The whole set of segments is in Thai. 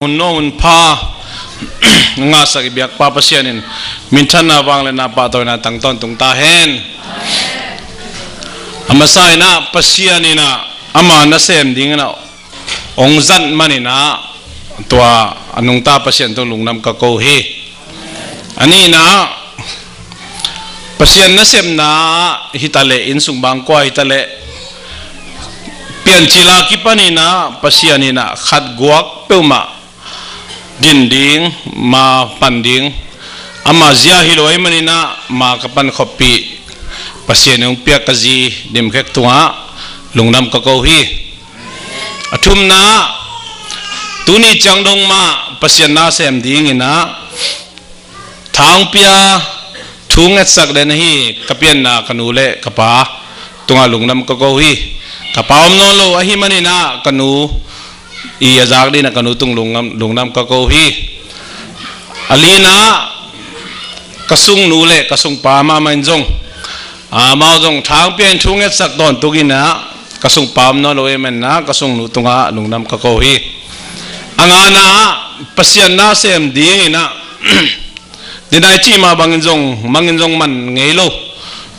Unon pa nga sa ibiyak papasyanin minsan na bang le napatoy na tangton tung tahen amasay na pasyanin na ama na sem ding na ongzan manina tua anong tapasyan tong lungnam kakohi ani na pasyan na sem na hitale insung bangko hitale pian cilaki panina pasyanina khat guak peuma dinding ma panding ama zia hiloi manina ma kapan kopi pasien yung pia kazi dimkek tunga lungnam kakohi atum na tuni changdong ma pasien na sem ding ina thang pia thunget sak den hi kapian na kanule kapa tunga lungnam kakohi kapawam no lo ahi manina kanu iya zagdi na kanutung lungnam kakohi alina kasung nule kasung pama manjong maujong thang pian thunget sak don tugina kasung pam no loe men na kasung nutunga lungnam kakohi angana pasyan na sem dingina dinai chi ma manginjong man ngelo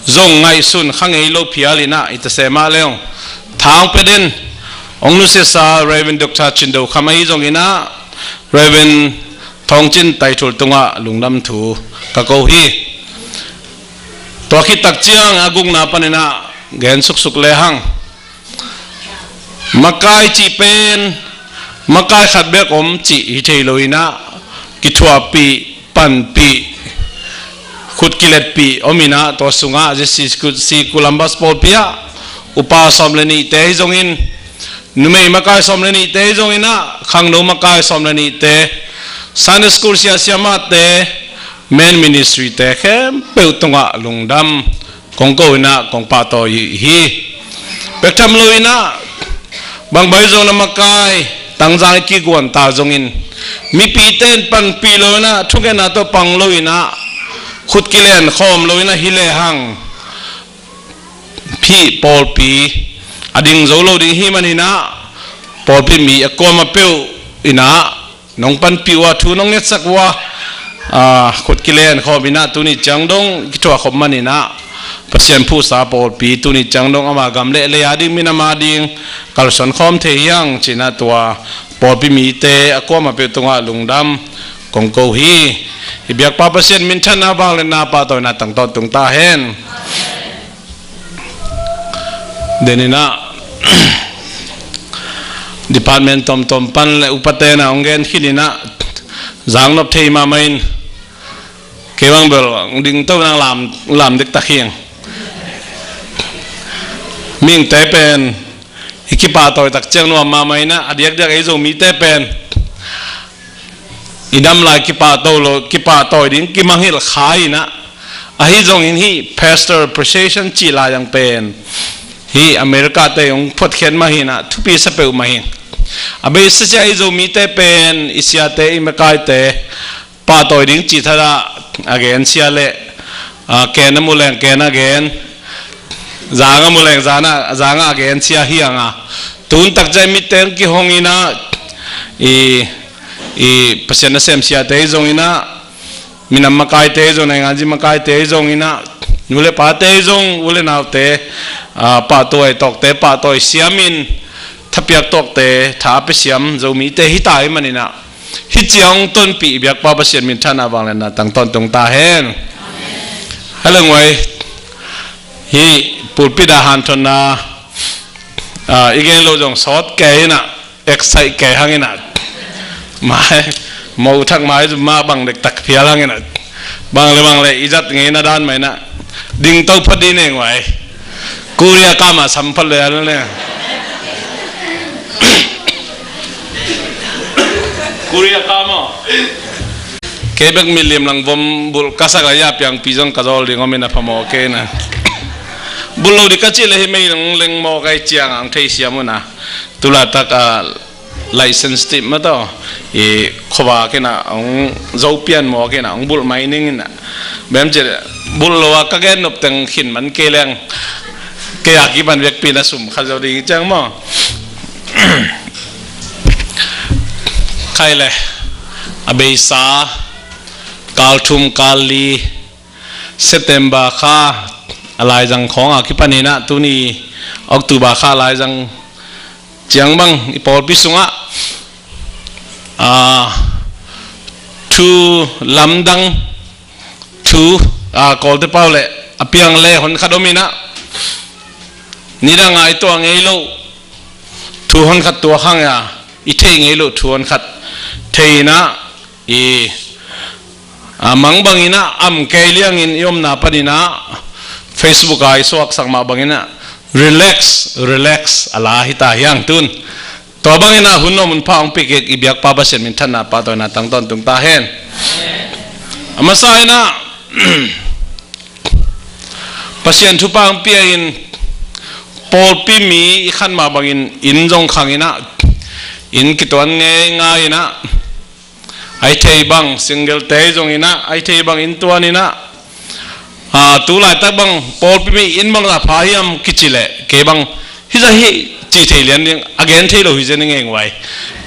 zong ngai sun khangelo phialina itasema leong thang peden ông nu se sa Reverend Dr. Chindo khamai jong ina Reverend Thongchin Taitul tunga lungnam thu kakohi to khi tak chiang agung na panina gen suk suk lehang makai chi pen makai khatbek om chi hi theiloina kithua pi pan pi khut kilet pi omina to sunga je si kulambas polpia upa somleni te jongin numei makai somleni te jong ina khangno makai somleni te Sunday school sia siama te men ministry te khem peutunga lungdam kongko ina kongpa to hi pektham lo ina bang bai jong na makai tangjang ki gon ta jong in mi pi ten pan pi lo na thuke na to pang lo ina khut kilen khom lo ina hile hang phi pol pi ading zolo ding hi manina polpi mi akoma peu ina nong pan piwa thu nong net sakwa khut kilen khobina tuni changdong kitwa khom manina pasien phu sa polpi tuni changdong ama gamle le ading minama ding kalson khom the yang china twa polpi mi te akoma pe tunga lungdam kongko hi ibyak pa pasien min thana bang le na pa to na tang to tung ta hen denina department tom pan le upatena ongen khilina zangnop thei ma main kewang bel ding to nang lam dik takhiang ming te pen ikipa toy tak chang no ma maina adiak dak ei zo mi te pen idam la kipa to lo kipa toy ding kimangil khaina ahi zong in hi pastor appreciation chi la yang pen hi America te yung phot khen ma hi na thupi sa peu ma hi abe se cha izo mi te pen isia te imakai te pa toy ding chi thara again sia le ken muleng ken again zanga muleng zanga again sia hi anga tun tak jai mi ten ki hongina i pasena sem sia te zong ina minam makai te zong na ngaji makai te zong ina nule pa te zong ule naw te pa toy tok te pa toy siamin thapiak tok te tha pe siam zomi te hitai manina hi chiang ton pi biak pa pasien min thana wang na tang ton tung ta hen halangwai hi pulpida han thon na igen lo jong sot ke na excite ke hangina mai mau thak mai ma bang dek tak phia hangina bang le izat nge na dan mai na ding to phadi ne ngwai Korea kama sampal le ne Korea kama kebek milim lang bom bul kasak ya piang pizong kazol ding omena phamo ke na bulo di kachil he mei leng mo kai chiang ang thei siamuna tula tak license tip ma to e khoba ke na ong zopian mo ke na ong bul mining na bem je bul lo ka gen nop teng khin man ke leng ke aki ban vek pina sum khazo ding chang mo ข่เลยอเบสากาลทุมกาลีเซปเทมเบอร์ข้าอะไรจังของอาคิปนีนะตุนีออกตุบาข้าอะไรจังเจียงบังอีปอลพิสุงะทูลำดังทูกอลเตเปาเล่อเปียงเล่คนขัดมินะนี่ดังไงตัวไงลูทูคนขัดตัวข้างยาอีเทไงลูทูคนขัดเทนะมังบังอินะเกลียงอินยมนาปนินะ Facebook ไอสวกสังมาบังอินะ relax อะไรฮิตายังตุนตัวบังอินะหุ่นนมุนพางปิกอีเบียกปาบเสมินทันนาปาตัวนาตั้งต้นตุงตาเห็นมาสายนะปัสยันทุปังเปียอินปอลปีมีอีขันมาบังอินจงขังอินะอินกิตวันเงยง่ายนะไอเทบัง single เตจงอินะไอเทบังอินตัวนี้นะตุลาตบังปอลปีมีอินบังละพายามกิจิเลเกบังฮิจะฮิจีเทเลียนยัง again เทโลฮิจะนึงเองไว้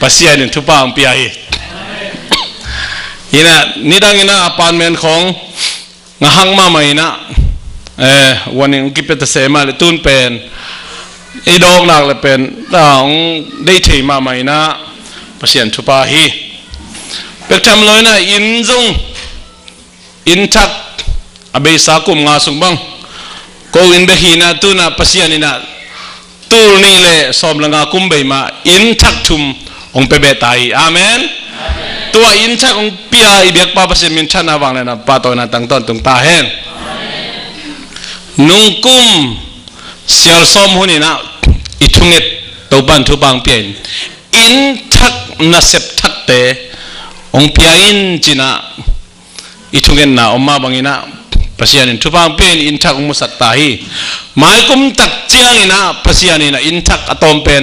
ปัสยันทุปังเปียฮิอินะนี่ดังอินะอพาร์ตเมนต์ของงาหังมาไม่นะวันนี้กิเป็ดเสมาเลยตุนเป็นไอ้ดอกนักเลยเป็นดาวได้เทมาใหม่นะปัสยันทุปาฮีเป็ดทำเลยนะอินจงอินทักอเบสากุมงาสุงบังก็อินเบฮีนะตุนะปัสยันนี่นะตูนี่เลยสอบละงากุมเบมาอินทักทุมองเปเบตายอาเมนตัวอินทักองเปียอีเบียกปาปัสยันมินชนะวังเลยนะปาตัวนะตั้งต้นตรงตาเห็นนุ่งกุมเสียลซอมหุ่นนะอิทุงเอ็ดตัวบันทุบังเปียนอินทักนัสเซปทักเตองเปียอินจีนะอิทุงเอ็ดนะอมมาบังอินะปัสยานินทุบังเปียนอินทักมุสัตตาฮีหมายกุมตักเจียงอินะปัสยานินะอินทักอตอมเป็น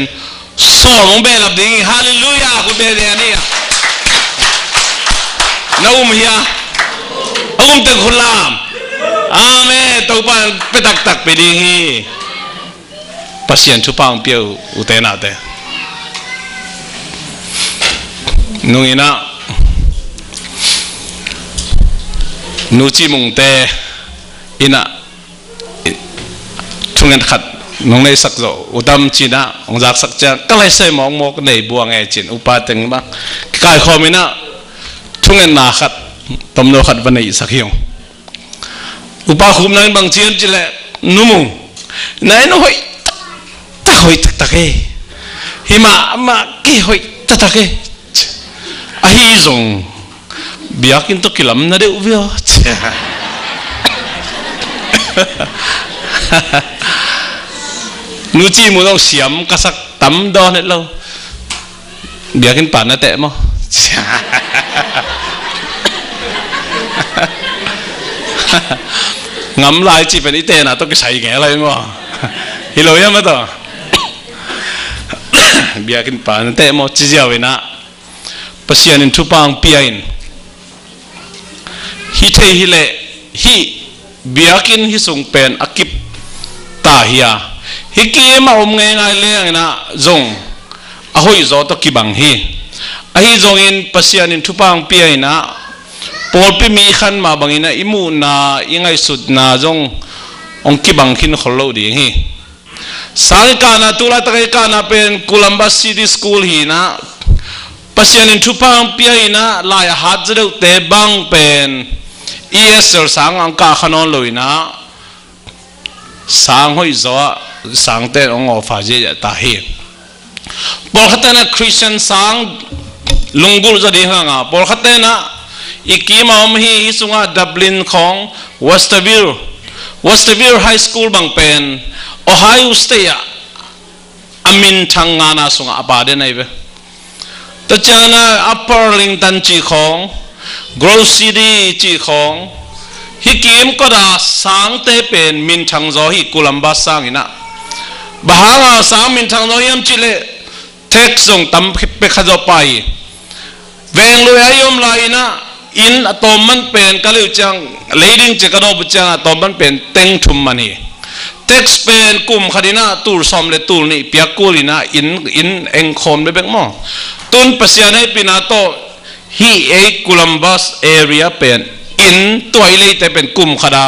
สอมเบลับดิ้งฮาเลลูยาคุณเบเดียนี่นะเฮียเต็งคุลามอาเมตัวปันไปตักไปดีฮีปัสยันชุปังเปียวอุเทนาเตนุ่งอินะนูจิมุงเตอินะทุงเงินขัดน้องในสักโจอุดมจีนะองจากสักจะก็เลยใส่หมองมกในบัวไงจินอุปาตึงบ้างกายคอมินะทุงเงินนาขัดตมโนขัดวันในสักเหี่ยวอุปาคุมนั้นบางเชียนจิเลนุ่มนายน้อยตะหอยตะเกหิมะมากี่หอยตะเกอาฮิซงเบียกินตุกิลำนั่นเดียววิโอนูจีมุนองเสียมกษักตั้มดอนเนล่าเบียกินป่านนั่นแต่มั้งงำลายจีเป็นอีเตนะต้องใช้แง่อะไรมั้งฮิโลยามาต่อเบียกินป่านนั่นแต่มั้งจีเจ้าเวนะปัสยานินทุปังเปียอินฮิเทฮิเลฮิเบียกินฮิสุงเป็นอากิปตาฮิยาฮิกิมาอมง่ายๆเลยนะจงอาหุยโจตกิบังฮิอาฮิจงอินปัสยานินทุปังเปียอินะปอลปีมีขันมาบังอินะอิมูนายังไงสุดนาจงองกิบังขินขลุ่ดีฮีสังกานาตุลาตะเกกานาเป็นโคลัมบัสซิตี้สคูลฮีนะปัสยันทุพังเปียนะลายฮัดเดือดเตบังเป็น ESL สังอังกาขนอนลุยนะสังหอยจ้าสังเตนองอฟาเจตาฮีปอลขัดนะคริสเตียนสังลุงกุลจะดีห่างปอลขัดนะอีกีมาอมฮีสุงาดับลินของเวสต์วิลไฮสคูลบางเป็นโอไฮโอสเตียอามินทังงานาสุงาปาเดนไอเวแต่เจ้านะอัปเปอร์ลิงตันจีของโกลซีดีจีของฮิกิมก็ได้สังเตเป็นมินทังโซฮิกุลัมบาสังอินะบ้างสังมินทังโซฮิมจิเลเท็กซ์ส่งตั้มไปขจบไปเวงลุยอายมลายนะอินอะตอมมันเป็นกะลิวจังเลดิ้งเจกระโดบจังอะตอมมันเป็นเต็งทุมมันนี่เท็กซ์เป็นกลุ่มคดีนะตูร์ซอมเลตูร์นี่เปียกูลีนะอินเอ็งคอมเบเบกมอ ตุนปัสยาให้ปีนาโตฮีเอกุลัมบัสเอเรียเป็นอินตัวอิเลแต่เป็นกลุ่มขดา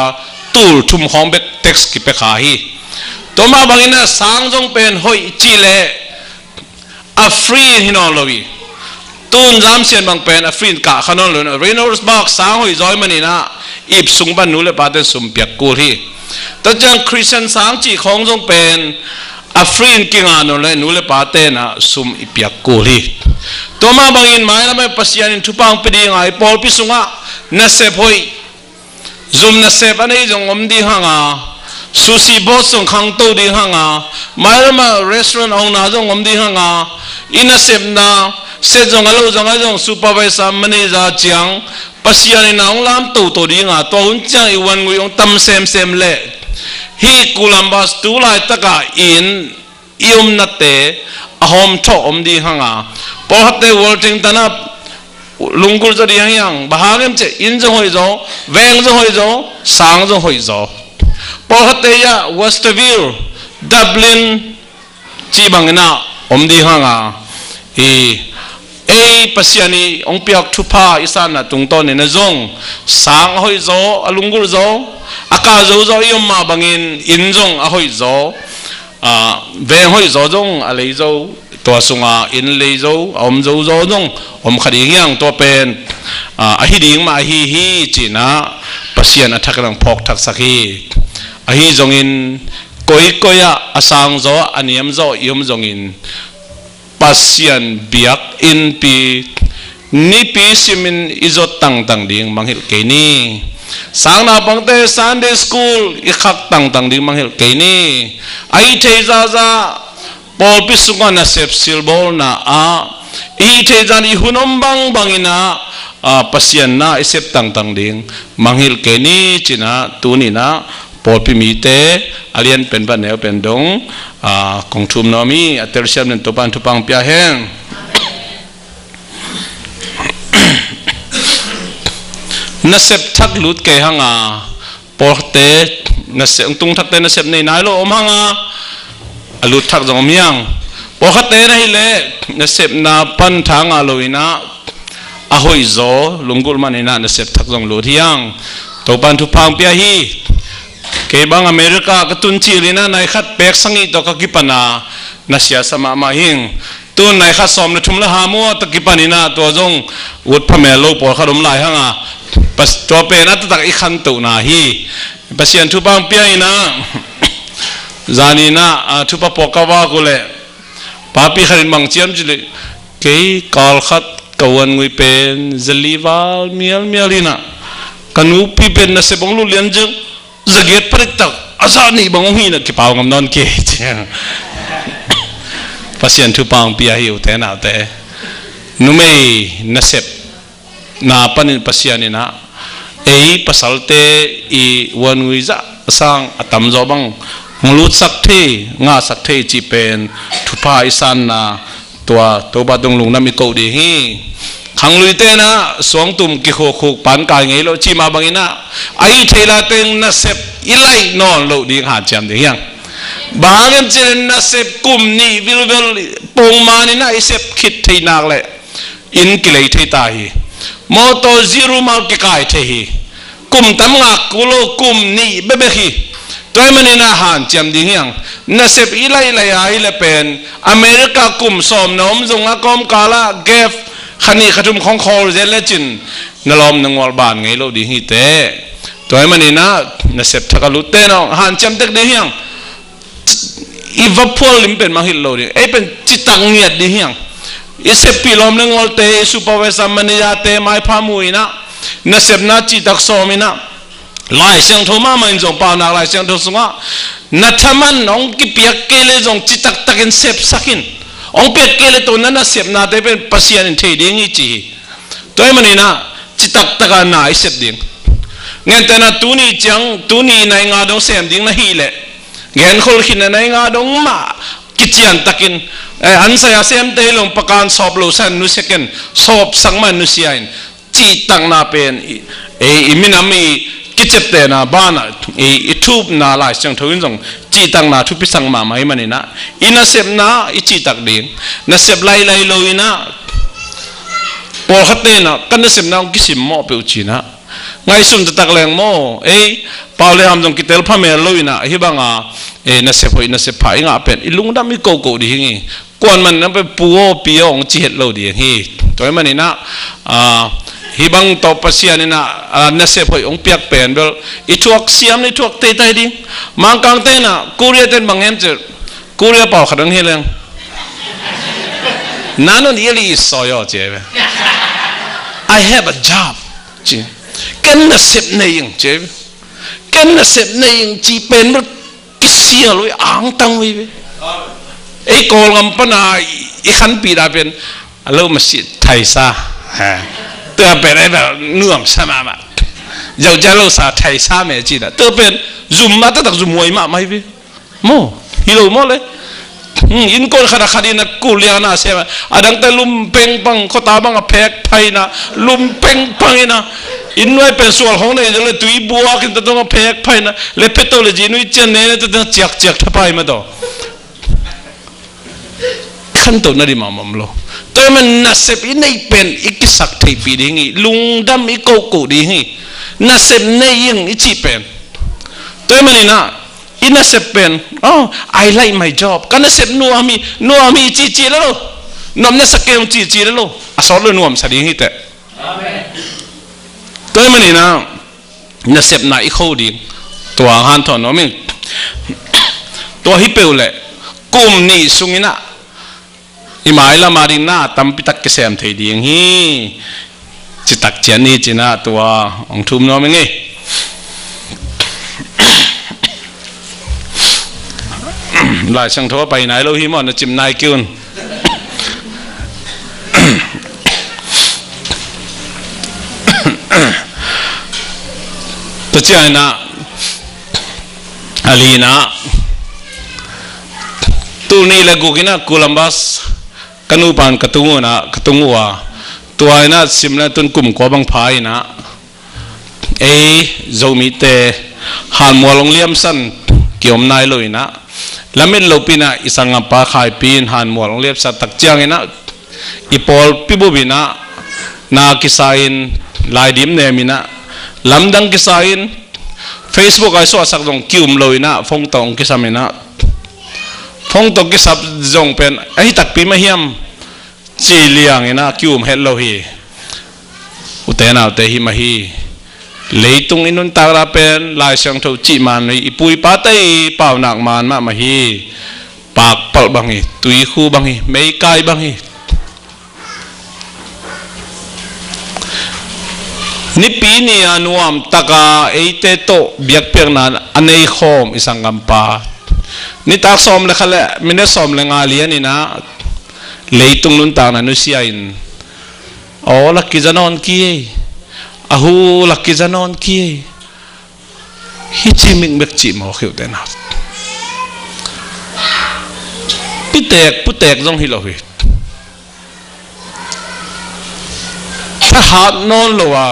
ตูลทุมของเบกเท็กซ์กิเปขาฮีตัวมาบางอินะสังจงเป็นหอยจีเลอัฟรีนฮินอลวีตุนจำเสียนบางเป็นอัฟรีนกะขนอนเลยนะเรโนร์สบักสังหอยจอยมันนี่นะอีบสุงบันนูเลปาเตสุมเปียกกูที่แต่จังคริสเตียนสังจีของจงเป็นอัฟรีนกิงานนเลยนูเลปาเตนะสุมอีเปียกกูที่ตัวมาบางอินหมายแล้วไม่ปัสยานินทุปังไปดีไงปอลพิสุงะนัสเซพอยซุมนัสเซปอันนี้จงอมดีห่างาซูซีบอสจงขังโตดีห่างาหมายแล้วมารีสอร์ทองนาจงอมดีห่างาอินัสเซปนาเสจงอโลจงไอจงซูเปอร์ไวซ์มันนี่จะจังปัสยานินองลามโตโตดีห่างตัวหุ่นจังอีวันกุยองตั้มเซมเล่ฮีกุลัมบัสตูไลตะกาอินยุมนัตเตอหอมโตอมดีห่างาพอฮัตเตวอลติงตันลุงกุลจะดีอย่างบ้าเงินจะอินจะหอยโจแวงจะหอยโจสังจะหอยโจพอฮัตเตยาเวสต์วิลล์ดับลินจีบังนะอมดีห่างเอปัสยานีองเปียกทุพาอิสานนะตุงต้นเนี่ยจงสังหอยโจลุงกุลโจอากาศโจยมมาบังอินจงหอยโจแวงหอยโจจงอะไรโจตัวสุงาอินเลยโจอมโจโจจงอมขดีอย่างตัวเป็นฮิดิงมาฮิจีนะปัสยานะทักลังพอกทักสักฮีฮิจงอินกอยอาสังโจอันยมโจยมจงอินปัสยานเบียกอินปีนิปีซิมินอิจตังดิ่งมังหิลเกนี่สังนาบังเตซันเดย์สคูลอีขักตังดิ่งมังหิลเกนี่ไอเทซาซาปอลพิสุกานะเซฟซิลบอลนะอีเทจานีหุนอมบังอินะปัสยานนะอิเซฟตังดิ่งมังหิลเกนี่จีนะตูนี่นะปอลพิมีเตอเลียนเป็นปันเนวเป็นดงกองทุมนอมีอัตเตอร์เชียมนั้นทุปังเปียแห้งนัสเซปทักลุดเกหังปอลเตนัสเซปตุงทักเตนัสเซปในนายโลอมหังลุดทักจงอมยังปอลเตนะฮิเลนัสเซปนาปันทางอโลวินะอหอยโซลุงกุลมันนะนัสเซปทักจงลุดยังทุปังเปียฮีเก็บางอเมริกากตุนชีลินะนายขัดเปกสังอิตกักิปนานัสยาสมามาหิงตุนนายขัดสอมในทุ่มละหามัวตะกิปานินะตัวจงวุฒิพเมโลปอลขดมลายหังปัสตัวเป็นอัตตักอีขันตุนาฮีปัสยันทุบังเปียนะจานีนะทุบปอกาวากุเลป้าปีขรินบังเจียมจิเลเกย์กอลขัดกวนงุยเป็นเจลีวาลเมียลินะกันอุปีเป็นนัสบงลุเลียนจึงzaget peritak asani banguhi na kipaw ngam non ke pasien tu pang pia hiu te na te numei nasep na panin pasian na pasalte I wanui za sang atam zo bang nglut sak the nga sak the chi pen thupa isan na tua toba dong lung nami ko di hi khang lui te na suang tum ki kho khuk pan kai ngei lo chi ma bangina ai thela teng na sep ilai non lo ding ha cham de yang bangem chen na sep kum ni vil pong ma ni na sep khit thei nak le in ki lei thei ta hi moto zero mal ki kai thei hi kum tam nga kulo kum ni bebe hi toy mani na han cham ding yang na sep ilai lai ai le pen America kum som nom zong a kom kala gef khani khatum khong khol zel le chin nalom nangwal ban ngei lo di hi te toy mani na sep thakalu te no han cham tek de hiang ivapol lim pen mahil lo di e pen chitang niat di hiang isep pilom nangwal te supervisor mani ya te mai phamuina na sep na chi tak somina lai siang thoma ma in jong pa na lai siang tho sunga na thaman ong ki piak ke le jong chitak takin sep sakin ong pet ke le to na sep na te pen pasian in thei ding I chi toy mani na chitak taka na I sep ding ngen te na tuni chang tuni nai nga dong sem ding na hi le ngen khol khin na nai nga dong ma kichian takin an sa ya sem te long pakan sop lo san nu second sop sangman nu siain chi tang na pen iminami kichep te na bana itub na lai chang thoin jong chi tang na thu pi sang ma mai mani na ina sep na I chi tak ding na sep lai lo ina ปอลขัดเต้นนะกันเสพน้ำกิสิมหม้อเปิวจีนะไงสุนจะตักแรงหม้อเปล่าเลยทำตรงกิเตลพาเมลลุยนะฮิบังน่าเสพหอยน่าเสพผายงาเป็นลุงดำมีโกโก้ดีงี้กวนมันนั่นเป็นปัวปียองจีเฮลโลดีงี้ตัวมันนี่นะฮิบังตบปัสยานี่นะน่าเสพหอยองเปียกเป็นเบลอีทวกเสียมนี่ทวกเตยไตดิมังกังเต้นนะกูเรียนเต้นบางแห่งเจอกูเรียนเปล่าขัดดังเฮลังนั่นนี่เอลี่สอยเจ็บ I have a job จีกันน่ะเสพเนี่ยยังเจ็บกันน่ะเสพเนี่ยยังจีเป็นมันกิเสียเลยอ่างตังไว้ไอ้โกลกำปนาไอ้ขันปีดาเป็นเรามาสิไทยซะเตัวเป็นไอ้แบบนุ่มสมามาเจ้าจะเราสาไทยซะไม่จีน่ะเตัวเป็นซุ่มมาตั้งแต่ซุ่มมวยมาไม่ไปโม่ฮิโร่โม่เลยอินคนขนาดขนาดนักกูเลียนะเสียมั้ยดังแต่ลุมเป่งปังเขาตาบังกับแพกไทยนะลุมเป่งปังนะอินไว้เป็นส่วนของเนี่ยจะเลยตุยบัวกินแต่ต้องกับแพกไทยนะเล็บเพชรตัวเลยจีนุ้ยเจนเนี่ยจะต้องเจียกทับไปมาต่อขั้นตอนนั้นดิมาโลตัวมันน่าเสพอินในเป็นอีกสักทีปีดีงี้ลุงดำอีกโกดีงี้น่าเสพในยังอีจีเป็นตัวมันนี่นะอินเสพเป็นI like my job กันเสพนัวมีจีแล้วนอมเนี่ยสักเกมจีแล้วสอนเลยนัวมสดีงี้แต่ตัวมันนี่นะน่าเสพน่าอีกข้อดีตัวหันถอนน้อมิตัวฮิปเปิลเลยกุมนี่สุงินะอิมาอิลามาริน่าตั้มปิตักเกษมเทียดีอย่างนี้จิตักเจนี่จีน่าตัวองทุมน้อมิงี้หลายช่างทั่วไปไหนเราหิมอนจิมนายกินตัวเจ้านะอาลีนะตัวนี้ละกูกินะโคลัมบัสกันูปันกระตุงนะกระตุงวัวตัวนะสิมนะตุนกลุ่มกบังพายนะโจมิเตหันมัวลงเลี้ยมสั้นเกี่ยวมนายเลยนะแล้วไม่ลบินะอิสังปะขายปีนหันมัวลงเลี้ยมสัตตักเจียงนะอีพอลปิบุบินะนาคิสายนลายดิมเนมินะลำดังคิสายน Facebook ไอ้ส่วนสักตรงคิวมเลยนะฟงตองคิสามินะฟงตองคิสับจงเป็นไอ้ตักปีมาเฮียมจีเลียงนะคิวมเฮลโลฮีอุเตนะอุเตหิมาฮีเลยตรงอินุนตาราเป็นลายเสียงทูจีมันอีปุยปาเต้เป่าหนักมันมาฮีปากเปิดบังฮีตุยคู่บังฮีไม่ไกลบังฮีนี่ปีนี้อนุามตะกาเตโตเบียกเปียกนั้นอันนี้โคมอิสังกัมปานี่ตักสอมเลยค่ะแหละไม่ได้สอมเลยงาเลียนี่นะเลยตรงนุนตานันุเสียอินลักกิจานอนกี้ลักกิจานอนกี้ฮิจิมิงเบกจิมโอคิวเตนะปุเตกจงฮิโลฮิถ้าหาโนนโลวา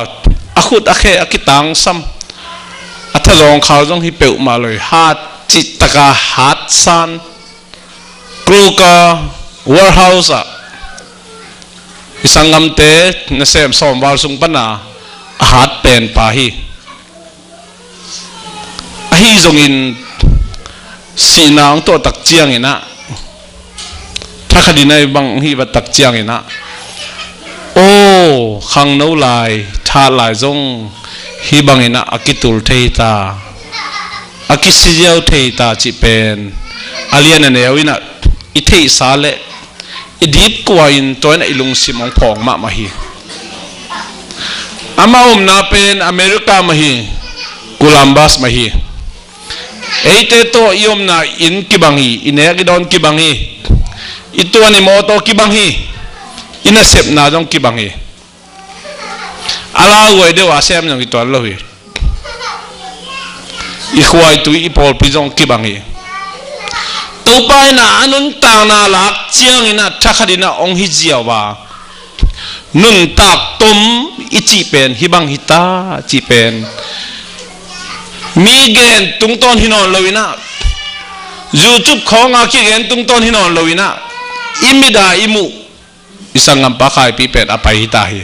ขุดอากิตังซ้ำถ้าลองเขาต้องฮิเปิลมาเลยหาจิตตะกาหาซันกรูกาวอร์เฮาส์สังกัมเตนเซมสอมวาลสุงปนาหาเป็นปาฮีจงอินสีนางตัวตักเจียงอินะถ้าคดีในบางฮีบัตักเจียงอินะขังโนลายทาลายจงฮีบังอินะอากิตุลเทตาอากิสิเจียวเทตาจิเป็นอาเลียนเนยวินะอิเทสาเลอิดิบกว่าอินตัวนั้นอิลุงสิมองพองมาฮีอามานาเป็นอเมริกามาฮีโคลัมบัสมาฮีเตโตยอมนาอินกิบังฮีอินเอกิดอนกิบังฮีอิตัวนี้โมโตกิบังฮีอินเสพนาจงกิบังฮีอาลาเวเดวาเซมจงกิตัวโลฮีอีควายตุยอีพอลปิจงกิบังฮีตัวไปนะอนุนตานาลักเจียงอินะทักดินะองฮิเจียวว่านุนตักตุมอิจิเป็นฮิบังฮิตาจิเป็นมีเกณฑ์ตุงต้นฮินอนลวินะยูทูบของอาคิเกณฑ์ตุงต้นฮินอนลวินะอิมิดาอิมุ isang ang pakay pipet apay hitahi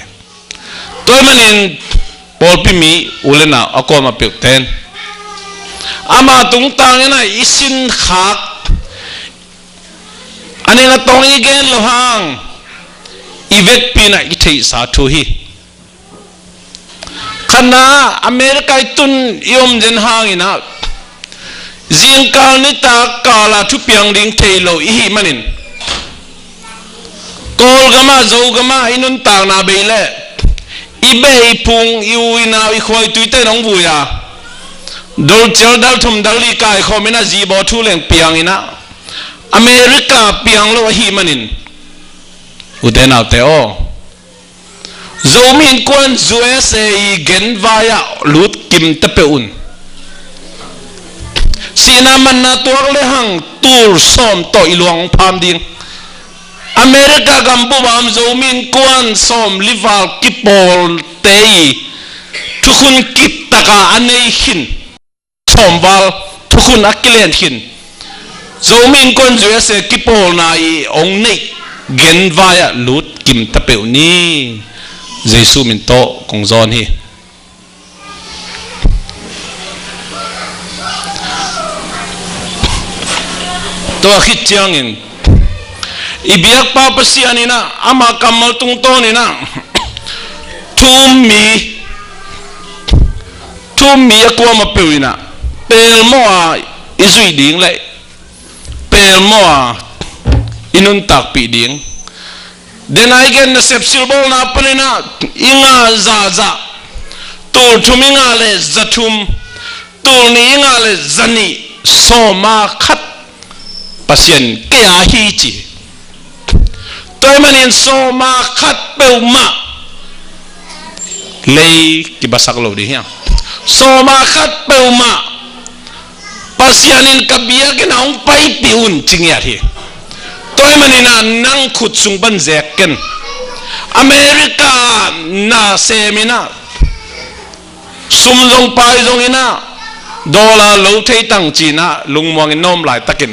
toy manin Paul pimi ulen na ako mapiuten ama tungtang na isin khak ani na tong igen lohang ivet pina ithei sa thuhi khana America itun yom jen hangina zingkal ni ta kala thu piang ding theilo hi manin kol gama zo gama inun tang na beile ibe ipung iuina ikhoi tuite nong buya dol chel dal thum dal li kai khomina jibo thu leng piang ina America piang lo hi manin uten autte o zomin kon USA gen vaya lut kim tapeun sinaman na tuak lehang tur som to iluang pham ding America gambu bam zomin kon som lival kipol tei thukun kip taka anei hin somwal thukun akilen hin zomin kon USA kipol na I ong nei gen vaya lut kim tapeu ni Jesu min to kong zon hi to khit chiang in ibiak pa pasianina ama kamal tung to ni na tumi akwa mapewina pel mo a izui ding lai pel mo a inun tak pi ding den I gen na sepsil bol na panina inga za tur thuminga le zathum tur ni inga le zani soma khat pasien kya hi chi toy manin soma khat peuma lei ki basak lo di hiang soma khat peuma pasianin kabia ke naung pai piun chingya hi toy manina nang khut sung ban zeken America na semina sumjong pai jong ina dola lo thei tang china lungmong nom lai takin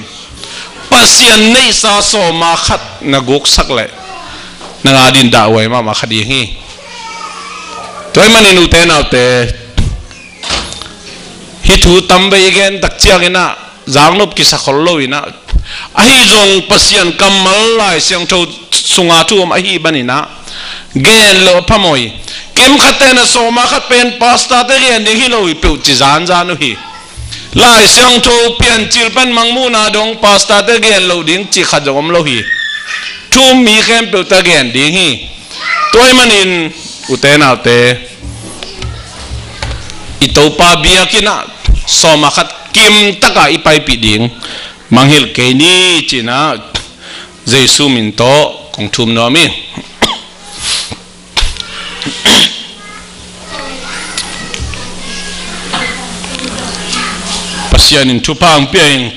pasian nei sa so ma khat na gok sak le na nga din da wai ma khadi hi toy manin uten autte hi thu tambe again tak chiang ina zangnop ki sakhol lo ina ahi jong pasian kamal lai siang tho sunga thu am ahi banina gen lo phamoi kem khatena so ma khat pen pasta te gen ding hi lo pi chi zan zan hi lai siang tho pian chil pan mangmu na dong pasta te gen lo ding chi khajom lo hi thu mi khem pe ta gen ding hi toy manin uten autte itopa biakina so ma khat kim taka ipai pi ding manghil ke ni china Jesu min to kong thum no mi pasian in thupang pian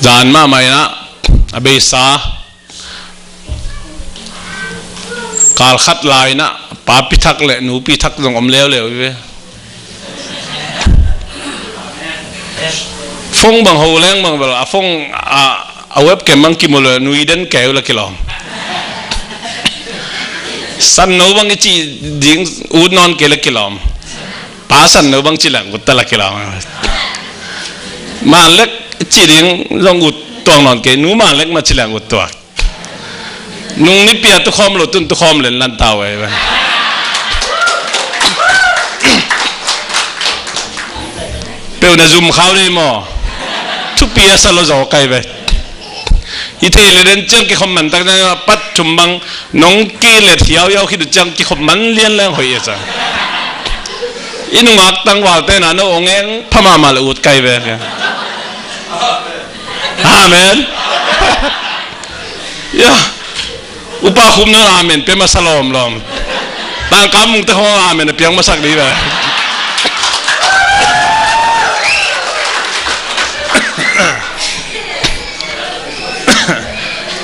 zan ma mai na abe sa kal khat lai na pa pi thak le nu pi thak jong om lew lew ve phong bằng hồ leng bằng bala phong a web kem mang kimol nui den keu la kilom san no bang chi ding ud non ke la kilom pa san no bang chi la gut la kilom man lek chi ding long ut tong non ke nu man lek ma chi la gut to nung ni pia to khom lo tun to khom len lan taw ai ba peu na zoom khao ni mo thu pia sa lo zo kai ve i the le den chang ki khom man tak na pat chum bang nong ki le thiao yao khi du chang ki khom man lian lang hoi cha in ngak tang wal te na no ongeng phama mal ut kai ve amen ya upa khum na amen pe ma salom lom tang kam te ho amen piang ma sak di ba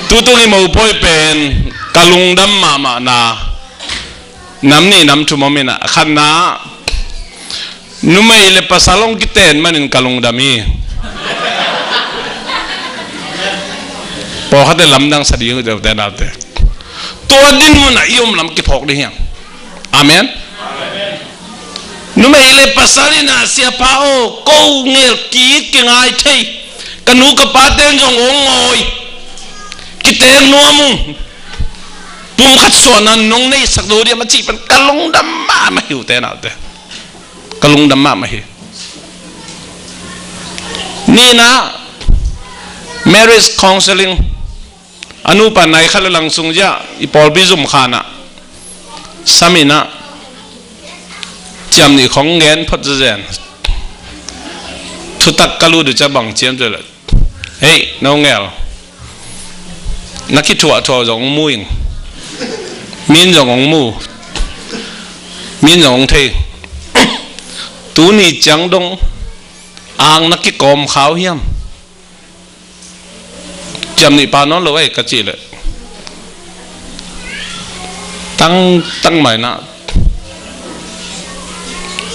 tutungi mau poi pen kalung dam mama na namni nam tu momena khana numai le pasalong kiten manin kalung dami พอเขาได้ลำดังสดีก็จะแต่นาเตตัวดินมันอีมลำกิพอกดิเฮียงอาเมนนุ่มเอเลปัสสารินาเสียพาโอกูเงลกีกิงไอเทกันนูกับปาเตนจงองงอยกิเตงนัวมุงปุ่มขัดส่วนนั้นน้องนี่สักดูเดียมาจีบมันกะลงดำมาไม่หิวแต่นาเตกะลงดำมาไม่หิวนี่นะ marriage counseling อนุปนัยขัดลังสุงจ้าอีปอลบิซุมขานะสามีนะจำนี่ของเงินพัดเจนทุตักกลูดูจะบังเจียมด้วยเลยเฮ้ยน้องเงลนักคิดถั่วจงมุ้งมินจงมูมินจงเทตูนี่จังดงอ่างนักคิดกอมขาวเหี้ยมจำนี่ปานน้องเลยกระจีเลยตั้งใหม่นะ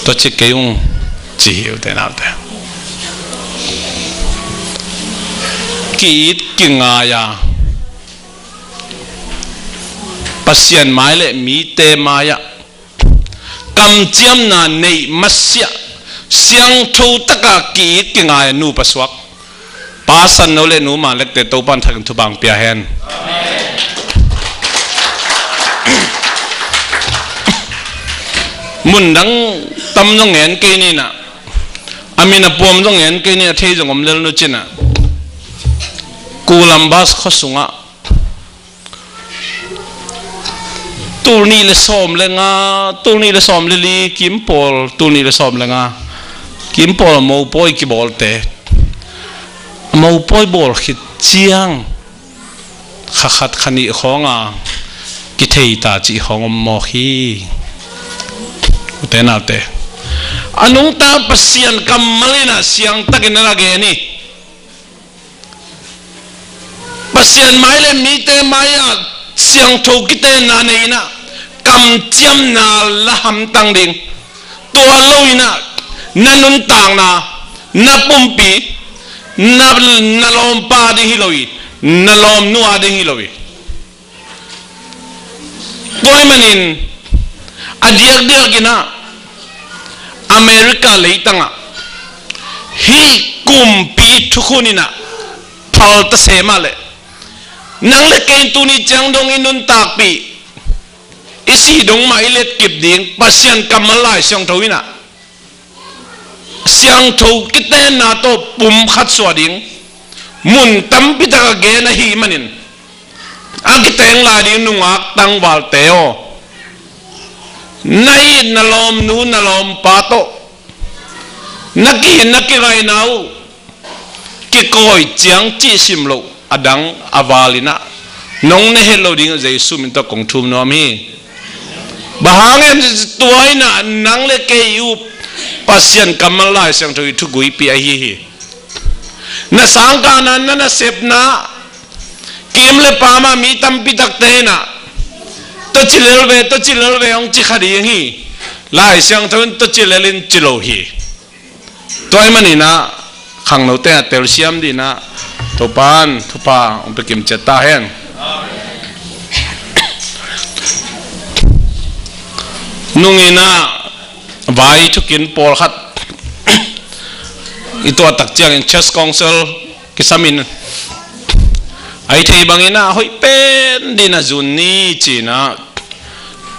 ตัวชิคกี้พายจีอยู่แต่นาแต่กีดกิงายาปัสยันไม้เล่มีเตมายะกำเจียมนาในมัสยะเสียงทูตะกากีดกิงายนูปัสวักปาสันโนเลนูมาเล็กเตตัวปันทักทุบังเปียเฮนมุนดังตำจงเห็นกี่นี่นะอามีนปวมจงเห็นกี่นี่เที่จงอมเลนนุจินะกูลัมบัสข้อสุงะตูนี่เลสอมเลงาตูนี่เลสอมเลลีกิมพอลตูนี่เลสอมเลงากิมพอลมูปอยกิบอลเตมูปอยบอลขิดเจียงขัดขันีของอ่ะกิเทยตาจีของมอฮีแต่นาเตอนุตาปัสยันกัมมาเลนะเสียงตะกินอะไรนี่ปัสยันไม่เลยมีเตมายาเสียงถูกกิเตนาเนนะกำเจียมนาละหำตังดิงตัวลุยนะนันุนต่างนะนับปุ่มปีนับนลอมปาดิฮิโลยนลอมนัวดิฮิโลยตัวมันอินอดีตเดียกินะอเมริกาเลยตั้งอ่ะฮีกุมปีทุกคนนี่นะพอลตเสมาเลยนังเล็กเกนตูนี่จังดงอินุนตากปีอิสิดงมาอิเล็ดกิบดิ่งปัสยันกัมมาลายเสียงทูวินะเสียงทูกิเตนนาโตปุ่มขัดสวดิ่งมุนตั้มพิตากเกนะฮีมันินอากิเตงลาดิ่งนุ่งอักตังวาลเตโอnay nalom nu nalom pato naki rai nau ki koi chiang chi sim lo adang avalina nong ne hello ding jesu min to kong thum no mi bahangem tuaina nang le ke yu pasien kamalai sang thoi thu gui pi a hi na sangka na sepna kim le pama mi tam pi tak te naตัวจิเลลเวองจิขดีอย่างนี้ลายเสียงทวนตัวจิเลลินจิโลฮีตัวไอ้มันนี่นะขังโนเตะเตลเซียมดีนะตัวปานทุปาองไปกิมเจตาเฮนนุ่งอินะไว้ทุกินปอลขัดอีตัวตักเจียงเชสกองเซลกิสามินไอ้ที่บางอินะหอยเป็นดีนะจุนนี่จีนะ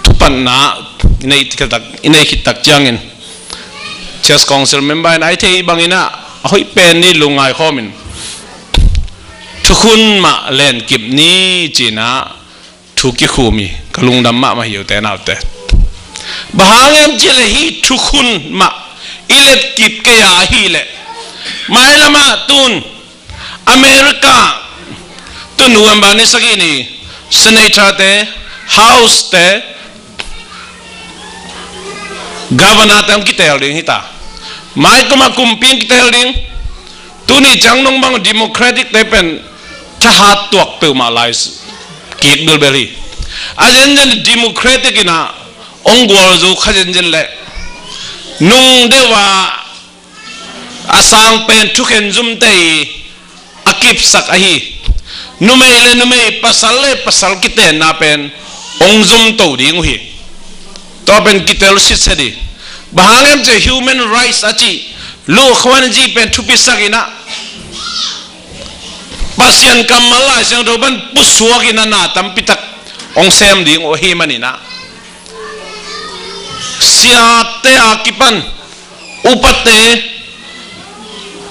ทุปันนะในคิดตักจังอินเชสคอนเซิลเมมเบอร์ไอ้ที่บางอินะหอยเป็นนี่ลุงไอข้อมินทุกคนมาเล่นกิบนี้จีนะทุกิคูมีกลุงดำมาหิวแต่น่าแต่บางอย่างจีเลยฮีทุกคนมาอิเล็ดกิบเกียร์ฮีเลยไม่ละมาตุนอเมริกาตัวหนูอันบานิสกินีเซเนเตอร์เตะเฮาส์เตะกาวนาเต็มกิเตลดิงฮิตาไม่ก็มาคุมพิงกิเตลดิงตัวนี้จังน้องบังดิโมแครติกเตเป็นจะหาตัวเติมมาไลส์กีดเบลเบลีอาจารย์ดิโมแครติกนะองค์กรจูขยันเล่นุ่งเดว่าอาสังเป็นทุกเห็นจุ่มเตยอากิบสักไอ nume pasal kita na pen ongzum to ding hi to pen kitel sit sedi bahangem je human rights achi lu khwan ji pen thupi sakina pasien kamala sang do ban puswakina na tampitak ong sem ding o hi manina siate akipan upate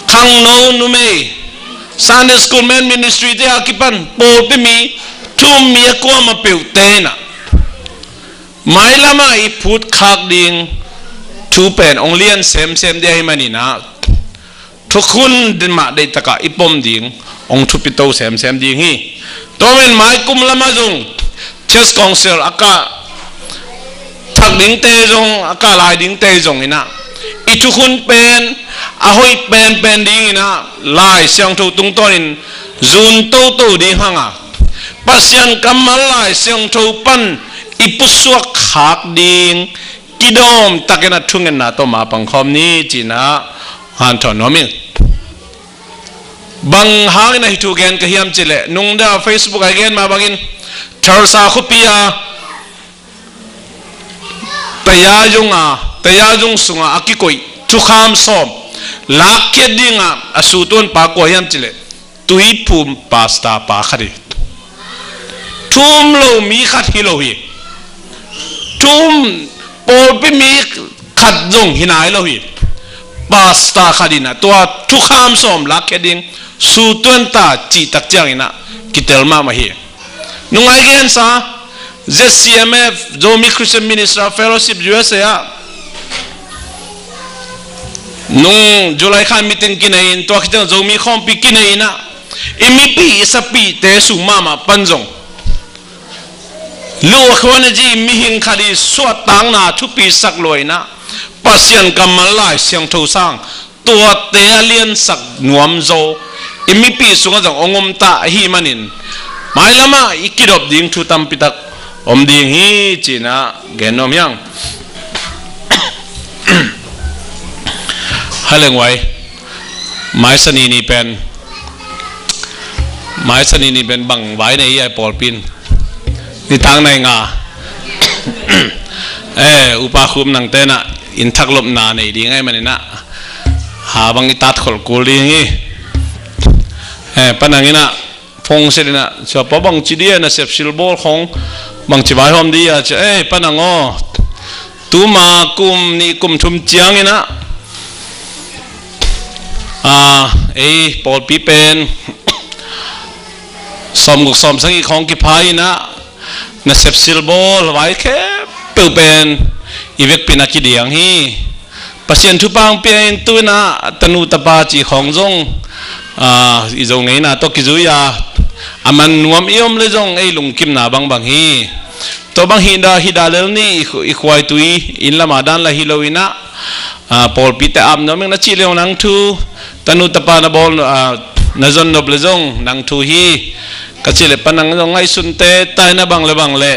khangno nume Sunday school men ministry te akipan po pimi tum mi ko ma peute na mai lama I put khak ding tu pen only an sem de hi manina thukun din ma de taka ipom ding ong thu pito sem ding hi to men mai kum lama jong church council aka thak ding te jong aka lai ding te jong ina ithukun pen ahoi pen ding ina lai siang thu tung tonin zun to ding hanga pasien kamal lai siang thu pan ipuswak khak ding kidom takena thungen na to ma pangkhom ni china han thon nomin bang hang na hitu gen ka hiam chile nungda Facebook again ma bangin tharsa khupia tayajung sunga akikoi chukham som lakhe dinga asutun pa ko hiam chile tui phum pasta pa khari thum lo mi khat hi lo hi thum por pe mi khat jong hinai lo hi pasta khadina to chukham som lakhe ding sutun ta chi tak chang ina kitelma ma hi nungai gen sa ZCMF Zomi Christian Minister Fellowship USA nung July khan meeting kinain to kitang Zomi khom pi kinaina imipi isapi te su mama panjong lu khwana ji mihing khali swatang na thupi sak loina pasien kamalai siang tho sang to te alien sak nuam zo imipi sunga jong ongom ta hi manin mai lama ikidop ding thu tam pitak om ding hi china genom yang halengwai mai sanini pen bang vai nei ai polpin ni tang nai nga upa khum nang te na in thaklop na nei ding ai manina ha bang itat khol kul ding hi panangina phong selina so pa bang chidia na sep silbol khong bang chibai hom dia che panango tuma kum ni kum thum chiang ina Paul Pippen som sangi khong ki phai na sep silbol vai khe pel pen ivek pinaki diang hi pasien thu pang pen tu na tanu tapa chi khong jong izong nei na to kizuya aman nuam iom le jong ei lungkim na bang hi to bang hida lel ni ikhwai tui in lama dan la hilowina Paul Peter am no meng na chi leong nang thu tanu tapa na bol na zon nob le jong nang thu hi ka chi le panang jong ngai sun te tai na bang le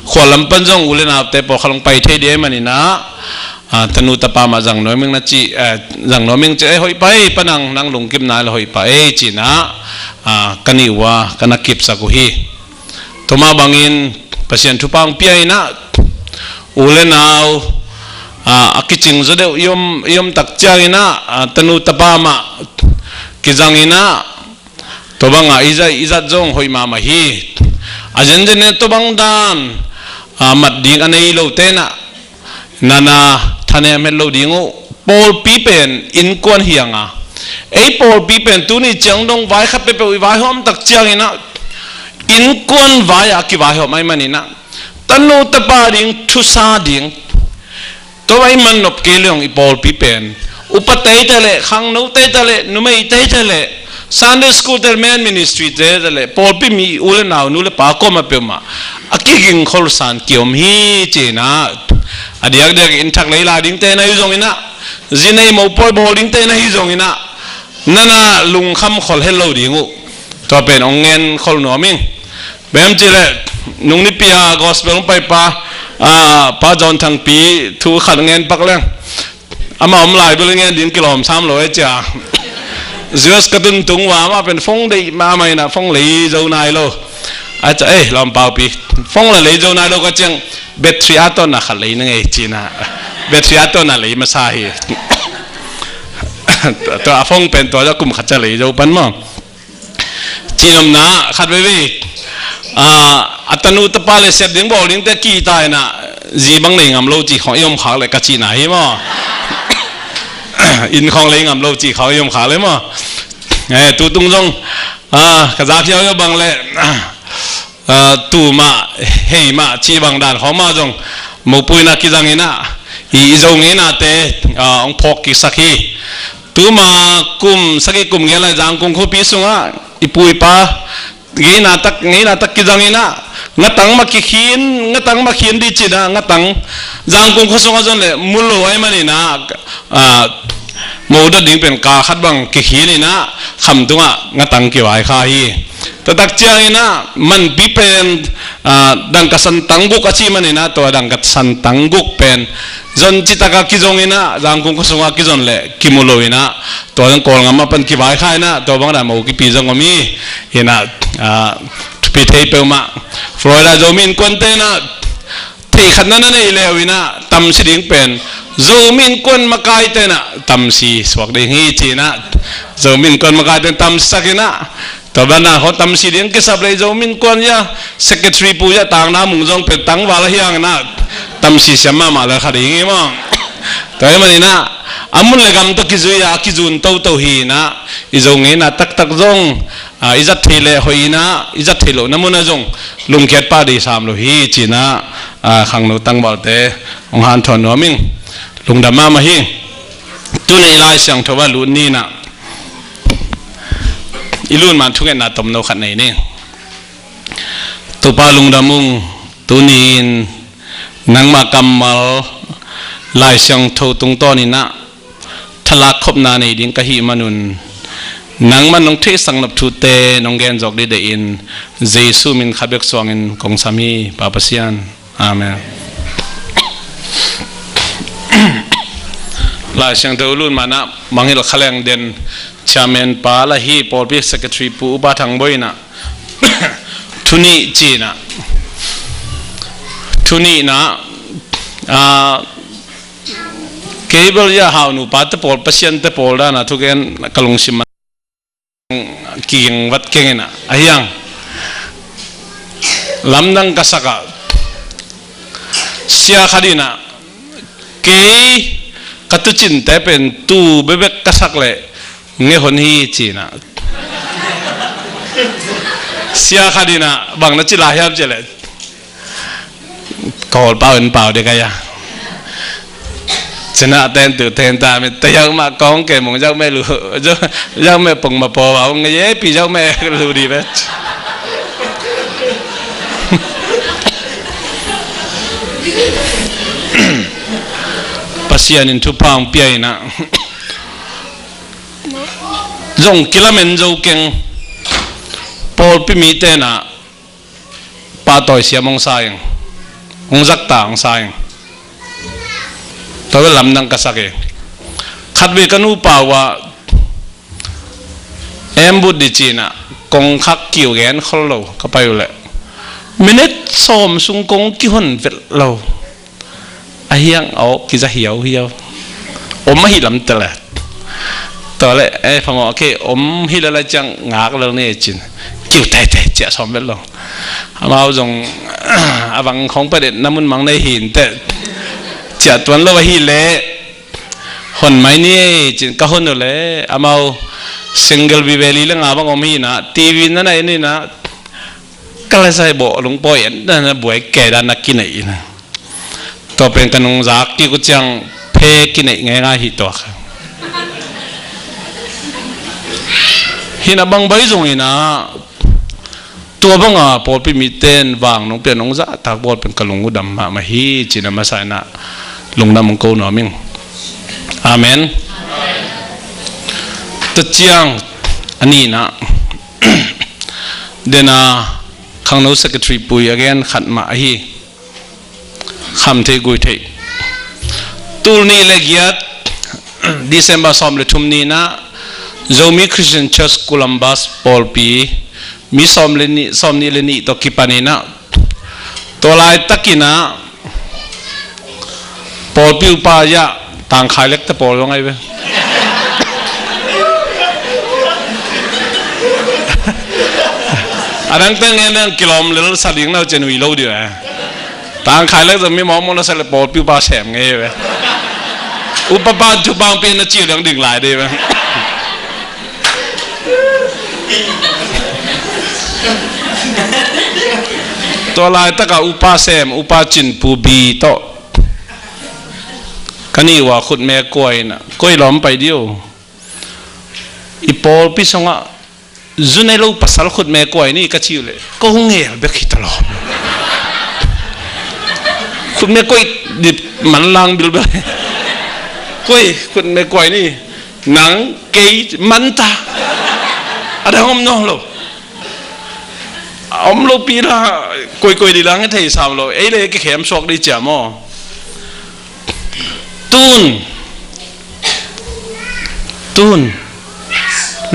kholam pan jong ulen ap te po khalong pai the de manina tanu tapa ma jang no meng na chi jang no meng che hoi pai panang nang lungkim na la hoi pai chi na kaniwa kanakip sa ko hi toma bangin pasien thupang piai na ulenaw akiching zode yom tak changina tanu tapama kizangina tobanga iza jong hoi mama hi ajenjene tobang dan mat ding anei lo tena nana thane me lo dingu Paul Pippen in kon hianga Paul Pippen tuni changdong vai khape pe vai hom tak changina in kon vai aki vai hom ai manina tanu tapa ding thusa ding to ai man nop ke leong I Paul Pippen upatei tale khang no te tale numei te tale Sunday school der men ministry te tale Paul Pi mi ule naw nu le pa ko ma pe ma akiging khol san kiom hi chena adiak dek in thak leila ding te na yong ina zinei mo poi bol ding te na hi jong ina nana lung kham khol hello dingu to pen ongen khol no ming bem chile nung ni pia gospel pai pa pa John thang pi thu khat ngen pak leng ama om lai bu ngen din kilom 300 cha Zeus katun tung wa ma pen phong dei ma mai na phong lei zo nai lo a cha lom pau pi phong la lei zo nai lo ka chang battery aton na khal lei ngai china battery aton na lei ma sa hi to a phong pen to ja kum khat cha lei zo pan mo chinom na khat ve ve atanu ta pa le set ding bol ding te ki tai na ji bang lei ngam lo chi khong yom khak le ka chi na hi mo in khong lei ngam lo chi khong yom khak le mo tu tung jong ka za khiao yo bang le tu ma hei ma chi bang dan khong ma jong mo pui na ki jang ina i jong ina te ong phok ki sakhi tu ma kum sakhi kum ge la jang kum khu pi sunga i pui pa ngi na tak ki jang ina ngatang ma khin di chi da ngatang jang kum khu sunga jon le mulo ai mani na mo da ding pen ka khat bang ki khi ni na kham tunga ngatang ki wai kha hi ta dak chiang ina man pi pen dang ka san tang bu ka chi mani na to dang ka san tang guk pen zon chi ta ka ki jong ina jang kum khu sunga ki jon le ki mulo ina to dang kol ngam ma pan ki wai khai na to bang da mo ki pi jong mi ina pi thei pe ma Florida zomin konte na thei khat na nei lewina tam si ding pen zomin kon makai te na tam si swak de ngi chi na zomin kon makai te tam sakina to bana ho tam si ding ke sab le zomin kon ya secretary pu ya tang na mung jong pe tang wala hiang na tam si syama ma la khari ngi mo to ai mani na amun le gam to ki zuya ki jun to hi na I zong ngi na tak zong izat thile hoina izat thilo namuna jong lungkhet pa di sam lo hi china khang no tang bal te ong han thon no ming lungdama ma hi tu nei lai sang thowa lu ni na ilun man thugen na tom no khat nei ni tu pa lungdamung tu nin nang ma kamal lai sang tho tung to ni na thalak khop na nei ding ka hi manun nang man nong the sang nap thu te nong gen jok de in jesu min khabek song in kong sami papasian amen la sang de ulun mana mangil khaleng den chairman pa la hi polpi secretary pu ba thang boina thuni china thuni na cable ya haw nu pa te pol pasien te pol da na thugen kalung sim kieng wat kengena ayang lamdang kasaka sia khadina ke katuchin te pen tu bebek kasak le nge hon hi china sia khadina bang na chila hiam chele kol pao de kaya chena ten tu ten ta me tayang ma kong ke mong jau me lu jau me pong ma po wa nge ye pi jau me lu di be pasian in tu pang piai na jong kilamen jo keng pol pi mi te na pa toy sia mong sayang ong zak ta ong sayang tawa lam nang kasake khatbe kanu pawa embu di china kong khak kiu gen kholo kapayule minute som sung kong ki hon vet lo ahiang au ki za hiao om ma hi lam tala tole phamo ke om hi la chang ngak lo ne chin kiu tai che som vet lo amao jong awang khong pa de namun mang nei hin te chả tuần lâu hi lệ hồn máy ni chỉ có hồn rồi lệ amau single biveli là ngà bang om hi na TV na này ni na cái là sai bộ lung boi na buổi kể đàn na kinh này na to pen kanung zak ki ku chang phe kinh này nghe nga hi to hi na bang bai zong ina tua bang a pol pi mi ten wang nong pen nong za tak bol pen kalung udam ma hi china ma sai na lung nam ko no ming amen ta chiang ani na dena khang no secretary pui again khat ma hi kham the gui the tul ni le giat December som le thum ni na Zomi Christian Church Columbus Paul P mi som ni leni to kipanina to lai takina Paul P upa ya tang khai lek ta Paul ngai be adang teng en kilom lel saling na chenui lo dia tang khai lek mi mo mo na sel Paul P upa sem ngai be upa pa chu bang pe na chi dang ding lai de beตัวลายตะกะอุปาเสมอุปาจินปูบีโตกันนี่ว่าขุดแม่กล้วยน่ะกล้วยล้อมไปเดียวอีปอลพิษงะจุนในโลกภาษาขุดแม่กล้วยนี่ก็ชิวเลยก็หงเหี้ยเบกิตลอดขุดแม่กล้วยดิบมันลางบิลเบกล้วยขุดแม่กล้วยนี่หนังเกยมันตาอะไรอมน้องโลอมโลปีละกวยดีลังให้ไทยสาวโลเลยก็เข็มชกได้จ่ามอตูน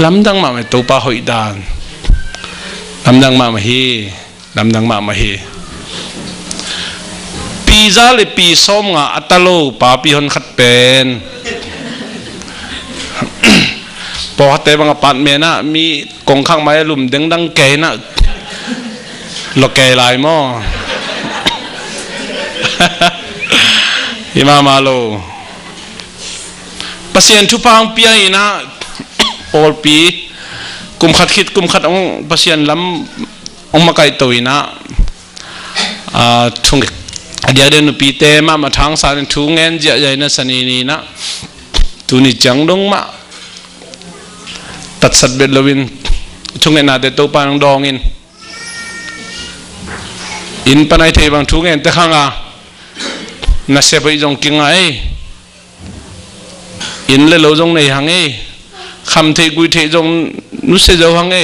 ลำดังมาไม่ตัวปลาหอยดานลำดังมาไม่เฮลำดังมาไม่เฮปีซาเลยปีส้มงะอัตโลปาปีฮอนขัดเป็นพอแต่บางปัดเมน่ะมีกองข้างไม้หลุมดังแก่น่ะหลอกแก่ลายหม้อฮิมาโลปัสยันทุพังปีไอ้นะโอลปีกุมขัดคิดกุมขัดองปัสยันล้ำองมาไกตัวนะทุ่งเดี๋ยวเดินปีเตมาทางสารทุ่งเงินเจาะใหญ่นะสนีนีนะตุนิจังดงมาตัดสัตว์เบลวินทุ่งเงินนาเดตัวปางดองอินปนัยเทบังทุ่งเงินแต่ข้างน่าเสียไปจงกิงไงอินเลยเราจงในหางไงคำเทกุยเทจงนุเสจงหางไง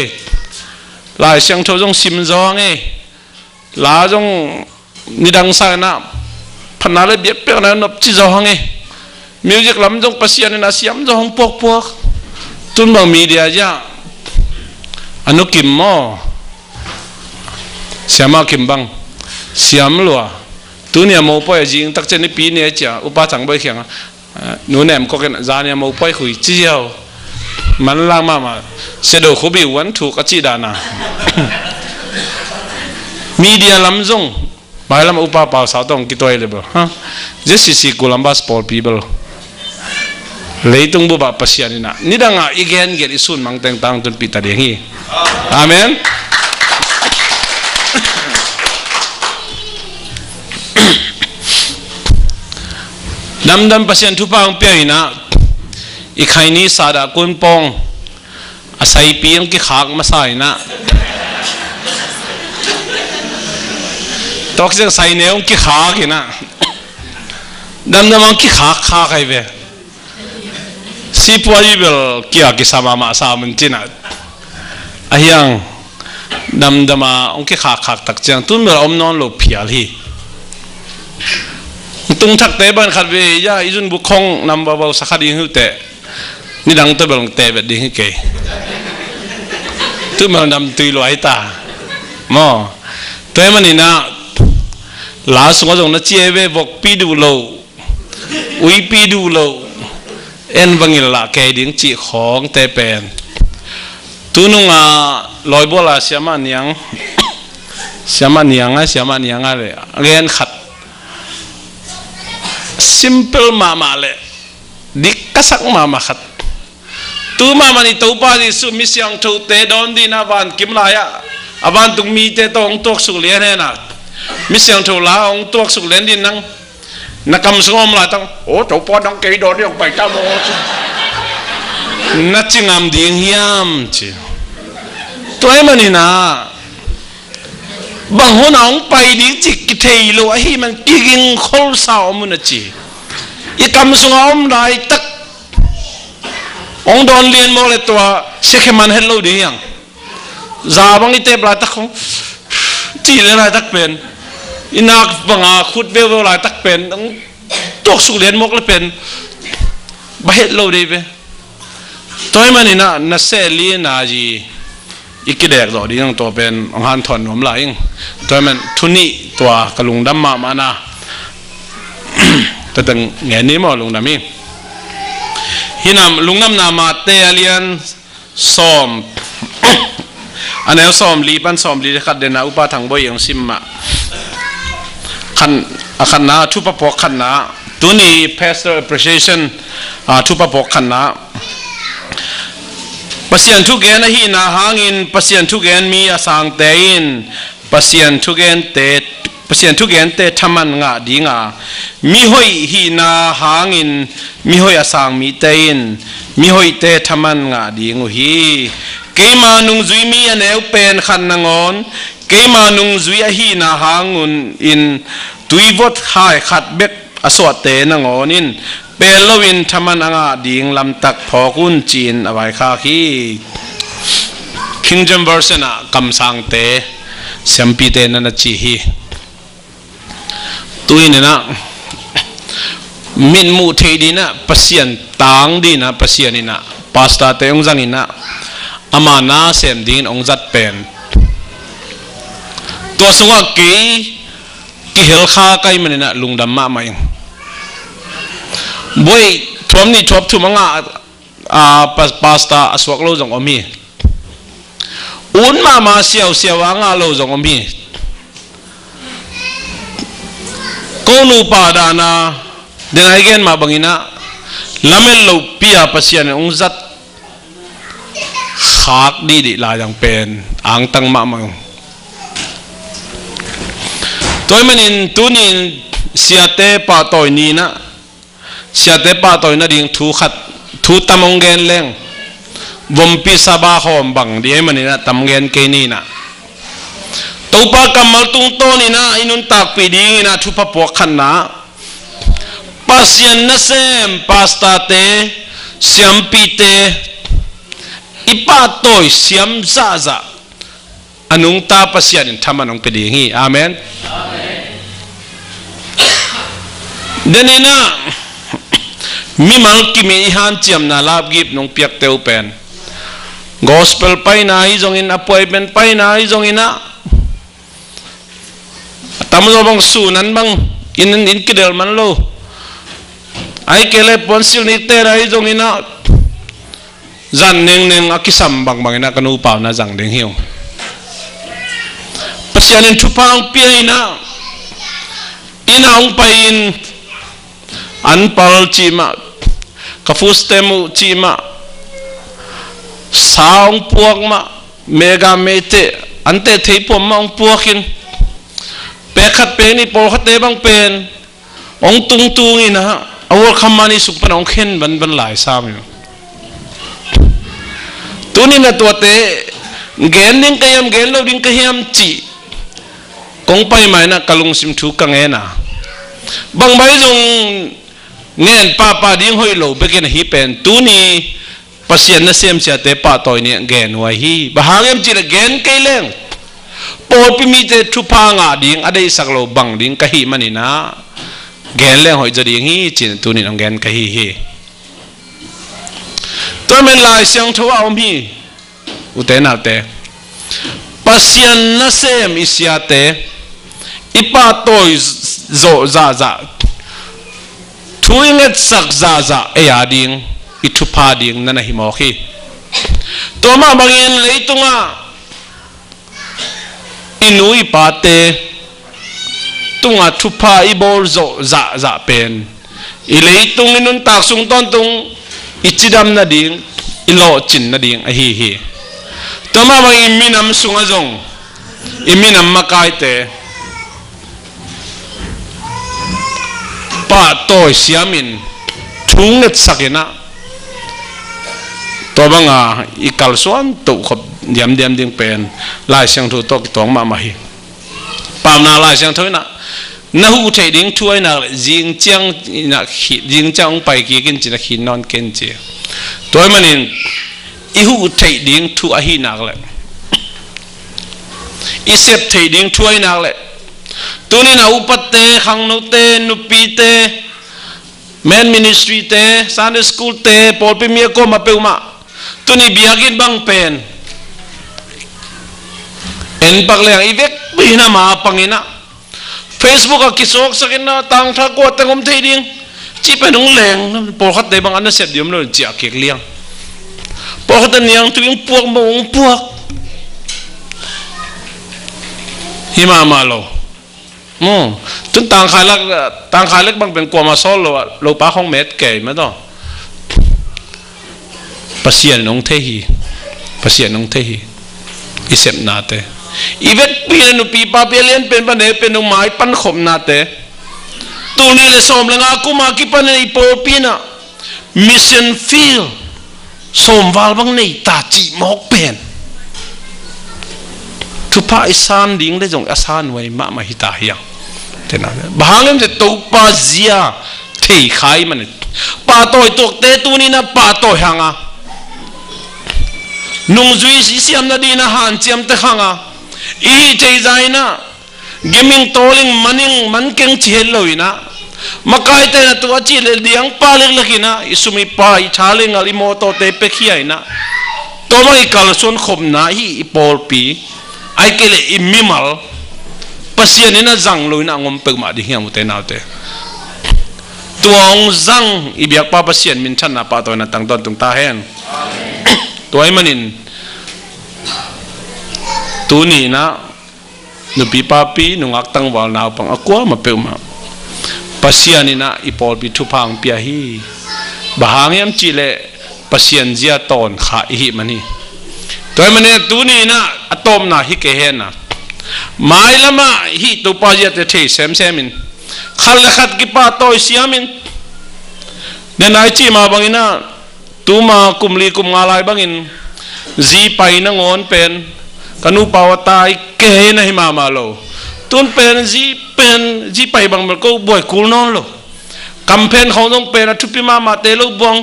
หลายเสียงโทจงซิมจงหางไงหลาจงนิดังสายนะพนันเลยเบียบเปียกนั้นนับจีจงหางไงมิวสิกลำจงปัสยานินาเสียมจงปวกตุนบางมีเดียจ้าอนุกิมมอเสียมากิมบังเสียมลัวตัวเนี่ยมอปอยจริงตักเจนี่ปีเนี่ยจ้าอุปาจังไปเขียงหนูแหนมก็กันจานเนี่ยมอปอยคุยเจียวมันล่างมาเสด็จขบิวันถูกอจิดานามีเดียลำจงหมายลำอุปาเป่าสาวต้องกี่ตัวเลยบ่ฮะเจสซี่กูลัมบัสปอลปีเบลเลยตรงบุบปัสยานินะนี่ดังอีกแกนเกิดอิสุนมังแต่งต่างจนปิดตาเดียงฮีอาเมนดำปัสยันทุพางเปียนะอีกใครนี้สาดากุนปองอาศัยปีงกี่ขากมาใส่นะตอกจะใส่เนื้อกี่ขากี่นะดำมังกี่ขาใครเว้สิปวดเบลกี่อากิสามาสามันจีน่ะไอ้ยังดำมาองกี่ขาตักจังตุ้นเบลอมนอนหลบเพียรีตุงทักเตบันขัดเวียอีจุนบุคคงนำบ่าวสักขัดยิงหิวเตะนี่ดังตัวเบลงเตะแบบดิ้งเกยตุ้นเบลดำตุยลอยตาหม้อตัวมันนี่นะลาสุงจงนัดเจี๊ยบบอกปีดูโลอุยปีดูโลเอ็นบังอิลละแกดิ้งจีของเตะเป็นตุนุงลอยบัวลาเสียมันยังเลยเรียนขัดsimple mama le dikasak mama khat tu mama ni to pa ni su mi siang tho te don di na van kim la ya avan tung mi te tong tok su le ne na mi siang tho la ong tok su len din nang nakam sungom la tang o to pa dang ke do di pai ta mo na chingam ding hiam chi toy mani naบางคนเอาไปดิ้งจิกเทยโลไอ้มันกินข้าวสาวมันจีอีกำสงอมได้ตักองโดนเรียนโมเลตัวเช็คมันเฮลโลดีอย่างซาบังอีเตปลาตักของจีเลยลายตักเป็นอินักบังอาขุดเบลลายตักเป็นต้องตกสุเรียนโมกเลยเป็นบาเฮลโลดีไป ตัวมันนี่นะเซลีนาจีอีกเด็กตัวนี้ยังตัวเป็นองค์หันถอนผมไหลตัวมันทุนี่ตัวกระลุงดำมานะแต่ตั้งเงี้ยนี้มั้งลุงดำมีฮินามลุงน้ำนามาเตอเลียนซ้อมอันนี้ซ้อมลีปันซ้อมลีขัดเดนะอุปาทังบ่ยังซิมมาขันนะทุบปอกขันนะตัวนี้ pastor appreciation ทุบปอกขันนะปัสยันทุกแกนฮีนาหางินปัสยันทุกแกนมีอาสังเตอินปัสยันทุกแกนเตปัสยันทุกแกนเตทำมันงาดีงามีหอยฮีนาหางินมีหอยอาสังมีเตอินมีหอยเตทำมันงาดีงูฮีเกมานุงจุยมีอันเอวเป็นขันนงอนเกมานุงจุยฮีนาหางุนอินตุยวัดหายขัดเบกอสวดเตนงอนินเปลวินทำมันงาดิงลำตักพอกุนจีนเอาไว้ข้าขี้ Kingdom version นะคำสั่งเตะเสียมปีเตนันจีฮีตุยเนี่ยนะมินมูเทดีนะปัสยันต่างดีนะปัสยันนี่นะพาสต้าเตองจังนี่นะอามานาเสียมดินองจัดเป็นตัวสงฆ์กี่เฮลข้าใกล้มันนี่นะลุงดำมาไหมบ่อยทวมนี่ทวบทุ่มงาพาสต้าอสวกโลจงอมีอุนมาเสียววางาโลจงอมีกูนูปาดานาเดนไอเกนมาบังอินะลาเมลโลปียปัสยันองจัดขากดีลายจังเป็นอ่างตังมามังตัวมันอินตุนินเสียเตปาตอยนีนะเสียเตปาตอยนะดิ่งทูตามงเกนเล่งวมปีสบาหอมบังดีมันนี่นะตามเกนเกนีนะตัวปากำมัลตุงโตนี่นะอินุนตากปีดีนะทุพปวกขันนะปัสยันนะเซมปัสตาเตเสียมปีเตอิปาโตยเสียมซาซาอนุงตาปัสยันทำมันองปีดีงี้อาเมนเดนินะมีมังกิมีฮันเจียมนาลาบกิบนงเปียกเตวเป็น gospel ไปไหนจงอิน appointment ไปไหนจงอินะตามเราบางสูนั้นบางอินกิเดลมันโลไอเกเลปอนซิลนิเตอร์ไอจงอินะจันเน่งอากิสัมบางอินะกันอุปาวนะจังเด้งเหี่ยวปัจจัยนั้นทุพังเปียอินะอินะองไปอินอันปาลจีมาคาฟูสเตมุจีมาสาวองพวกมาเมกาเมเตอันเตเทปมมาองพวกินเปขัดเปนี่ปอขัดเตบังเป็นองตุงนี่นะเอาวัวคำมานี่สุกปนองเข็นบันหลายซ้ำอยู่ตัวนี้นะตัวเตเกนดิ้งกยำเกนเราดิ้งกยำจีกงไปไหมนะกะลุงซิมทุกังเอนะบางใบจงเงินป้าดิ้งหอยโลเบกินฮีเป็นตัวนี้ปัสยันนะเสียมเสียเตป้าต่อยเนี่ยเกนไว้ฮีบางอย่างจีละเกนไกลเล่งปอดพิมีเตทุพางาดิ้งอะไรสักโลบังดิ้งกะฮีมันนี่นะเกนเล่งหอยจะดิ้งฮีจีนตัวนี้น้องเกนกะฮีตัวมันลายเสียงทัวอมฮีอุเตนาเตปัสยันนะเสียมอิสยาเตอิป้าต่อยโจซาทุยเงิดสักซาเอียดิ้งอิทุพาดิ้งนั่นหิมอคีตัวมาบางอย่างเลยตุงะอินุยปาเตตุงะทุพาอิบอลโจซาเป็นอิเลยตุงอินุนตักสุงตอนตุงอิจิดามนาดิ้งอิโลจินนาดิ้งฮีตัวมาบางอย่างมินำสุงะจงอิมินำมาไกเตป้าโตเสียมินทุ่งเน็ตสักนะตัวบังอาอีกัลส่วนตุขบเดียมดิ้งเป็นลายเสียงถูกตกตัวมาฮีปามนาลายเสียงเท่านั้นนะหูเทดิ้งช่วยนักจิงจังนักขีจิงจังไปกี่กินจีนักขีนอนกินจีตัวมันนี่อีหูเทดิ้งทั่วฮีนักเลยอีเสพเทดิ้งช่วยนักเลยตัวนี้นะอุปเตขังนุเตนุปีเตแมนมินิสทรีเตซันเดย์สคูลเตปอลเปมียโกมาเปลมา ตุนีบิยากินบังเป็นเอ็นปักเลียงอีเวกปีน่ามาปังอินะ Facebook ก็คิดสกสักนะต่างทักวัดต่างอมเทียงจีเป็นองแรงพอขัดได้บางอันนั้นเสร็จเดี๋ยวมันเลยจีเกลียงพอขัดเนี่ยตัวยังพวกมองพวกหิมะมาโลจนต่างขายเล็กบางเป็นกลัวมาซ้อนเราป้าห้องเม็ดเก๋ไม่ต้องภาษาน้องเทียภาษาน้องเทียอิเสพนาเตอีเวทปีนั้นปีป้าเปลี่ยนเป็นปันเอเป็นนุ่มไม้ปันขมนาเตตัวนี้เลยสมแล้วกูมาคิดปันในโปรปีน่ะมิชชั่นฟิลสมวัลบังในตาจีมอกเป็นทุพาอิสานดิ้งได้จงอิสานไว้มาหิตาเฮียงเท่านั้นบางเรื่องจะตัวป้าเสียเที่ขายมันป้าตัวตัวเตตัวนี้นะป้าตัวห่างอ่ะนุ่งจุยสิเสียมนาดีนะหันเจียมตะขังอ่ะอีใจใจนะเกมิงโตลิงมันเก่งเชี่ยเลยนะมาใกล้แต่ตัวจีเลเดียงป้าเล็กๆนะอิสุมีป้าอิชาลิงอลิโมโตเตเปขี้ไอ้นะตัวมันอีกาลส่วนขมนะฮีอีปอลปีไอ้เกลอิมิมัลปัสยานี่นะจังเลยนะงมเปิกมาดิเฮียมุเตนาเตตัวองจังอีเบียกป้าปัสยามินชันนะป้าตัวนั้นตั้งต้นตรงตาแห้งตัวไอ้มันนินตัวนี้นะนุปีป้าปีนุงักตั้งวาลนาวปังอกัวมาเปิกมาปัสยานี่นะอีปอลปีทุพังเปียฮีบางยามจีเลปัสยาเจียตอนขาอีมันนี่ตัวมันเนี่ยตัวนี้นะอะตอมนะฮิเกเฮนะไม่ละมาฮิตัวป้าเจียเทเซมมินขัดละขัดกิป้าตัวเสียมินเนี่ยนายจีมาบางอินะตัวมากุมลีกุมงาลายบางอินจีไปนังอนเป็นกันุปาวตายเกยนะฮิมาโลตุนเป็นจีไปบางมันก็บ่อยกูนอนโลกัมเพนเขาต้องเป็นทุพิมาเตลุบง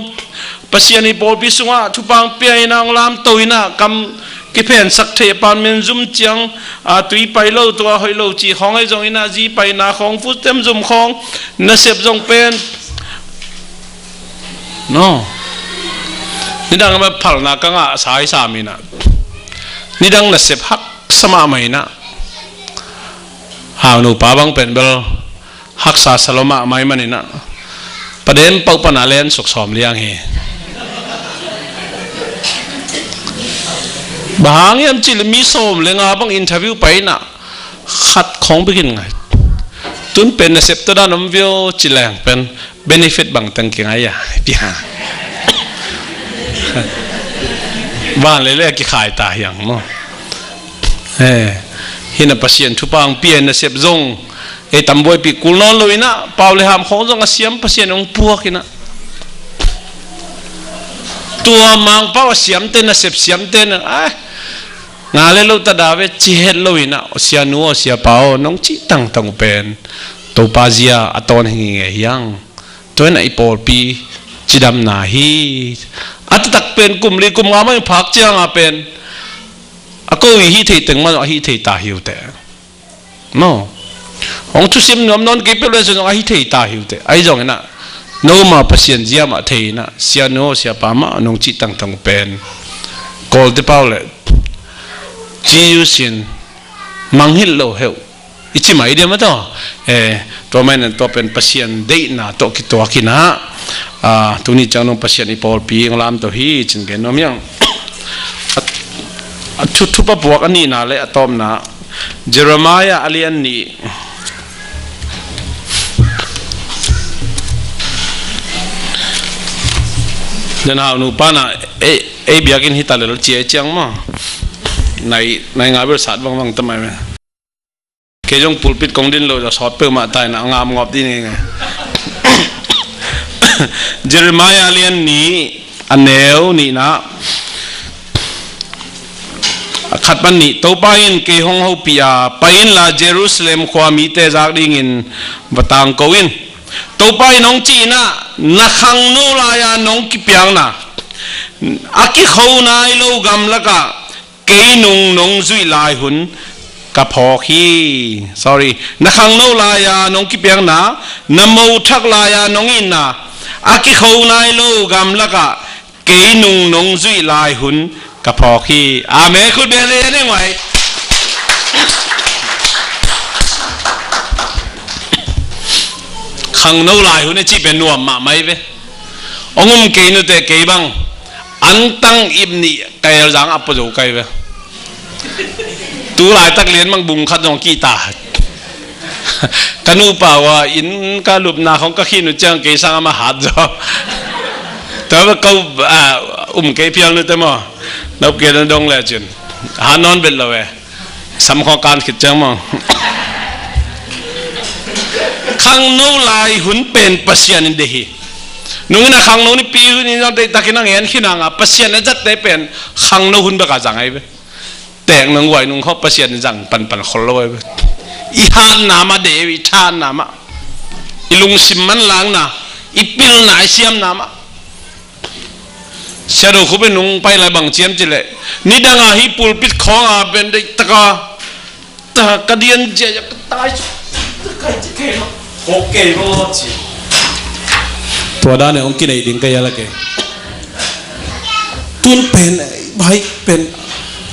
ปัสยานิปอลพิสุงะทุปังเปียนางลามตัวนะกัมกิเพนสักเทปานเมนซุมเจียงตุยไปโลตัวหอยโลจีของไอ้จงอินาจีไปนาของฟุตเต็มซุมของนัเสพจงเป็นโน่นี่ดังมาพัลนากังอาสายสามีนะนี่ดังนัเสพฮักสมาไม่นะหาหนูป้าบังเป็นเบลฮักษาสลมาไม่มันนี่นะประเด็นเป่าปนาเลนสุกสอมเลี้ยงเฮบางอย่างจิลมีส้มเลยงาบังอินเทอร์วิวไปนะขัดของไปกินไงตุนเป็นเซปตัวด้านน้ำวิวจิลแรงเป็นเบนฟิตบางตั้งกี่ไงอ่ะพี่ฮะบ้านเลยเรียกกี่ขายตาอย่างมั้งฮินาปัสยันทุปังเปลี่ยนเซปซงไอ้ตำบวยปีกุลนอนเลยนะเปล่าเลยหามของจงอาเซียมปัสยันองพวกนะตัวมังเป้าเสียมเต้นเสพเสียมเต้นงาเลลูตาดาเวจิเฮลวินะเสียนัวเสียเป้าน้องจิตั้งเป็นตัวปาเซียอัตอนหิงเงียงตัวนั้นไอปอลปีจิดำนาฮีอัตตักเป็นกลุ่มลีกลุ่มงาไม่พักเจียงเป็นก็ฮิเทตึงมันฮิเทตาหิวแต่โน่ของทุสิมนวมนอนกิบเลยส่วนฮิเทตาหิวแต่ไอ้จงนะโนมาพัศยันเจียมาเทนะเสียโนเสียปามาน้องจิตั้งเป็นกอลที่เป้าเลยจียุสินมังฮิลโลเฮลอิจิมาอีเดียมาต่อตัวมันตัวเป็นพัศยันเดนะตัวกิตัวกินะตัวนี้จังน้องพัศยันอีปอลปีงลามตัวฮีจินเกนน้องยังทุบปวกอันนี้นะเลยอะตอมนะเจเรมายาอัลยันนี่เดินหาหนูป้านะเบียกินฮิตาเลลเจียจังมั้งในงานบริษัทบางทำไมไหมเคยจงปูปิดกองดินเราจะสอดเปิดมาตายนะงามงอบที่นี่ไงเจเรมายาอัลยันนี่อันเนวนี่นะขัดปันนี่ตัวไปอินเกฮงเฮาปียไปอินลาเยรูซาเล็มความมีเตจากดิ่งอินบัตังโกวินตัวไปน้องจีน่ะนักขังโนลายาน้องกิเปียงน่ะอากิเขานายโลกำละกะเกยนงน้องจุยลายหุนกับพอขี้ sorry นักขังโนลายาน้องกิเปียงน่ะนโมทักลายาน้องอินน่ะอากิเขานายโลกำละกะเก เกยนุงนงจุยลายหุนกับพอขี้อาเมคุณเบลเลยนี่ไงขังโนลายหุนนี่จีเป็นนัวมาไหมเว้องุมเกยนุเตเกยบังอันตั้งอิมนี่เกยจังอัปโจเกยเว้ตัวลายตักเลียนมังบุงขัดนองกีตากันอุปาวะอินกาลุบนาของก็ขี้นุจังเกยสังมาหัดจ้ะแต่ว่าเขาเกยเพียงนึกแต่หม้อนับเกยนดงเลยจนหานอนเป็นเลยสำคัญการคิดจังมั้งขังโนลายหุ่นเป็นปัสยานินเดฮีนุ่งนะขังโนนี่ปีนี่เราได้ตะกินังเห็นขี้นางอ่ะปัสยานี่จัดได้เป็นขังโนหุ่นประกาศจังไงเว้แต่งนังไหวนุ่งเขาปัสยานี่จังปันคนละเว้ยอีฮานนามาเดวิชานนามาอีลุงสิมันล้างนะอีปิลนายเสียมนามาเชาดูเขาเป็นนุ่งไปอะไรบางเจียมจิเลยนี่ดังอาฮิปูลปิดของอาเป็นได้ตะกากระเดียนเจียจะตายใครจะเกยมั้งโอเคมั้งจีตัวด้านเนี่ยองค์กินไอ้ดิ่งกันยังไงตุนเป็นใบเป็น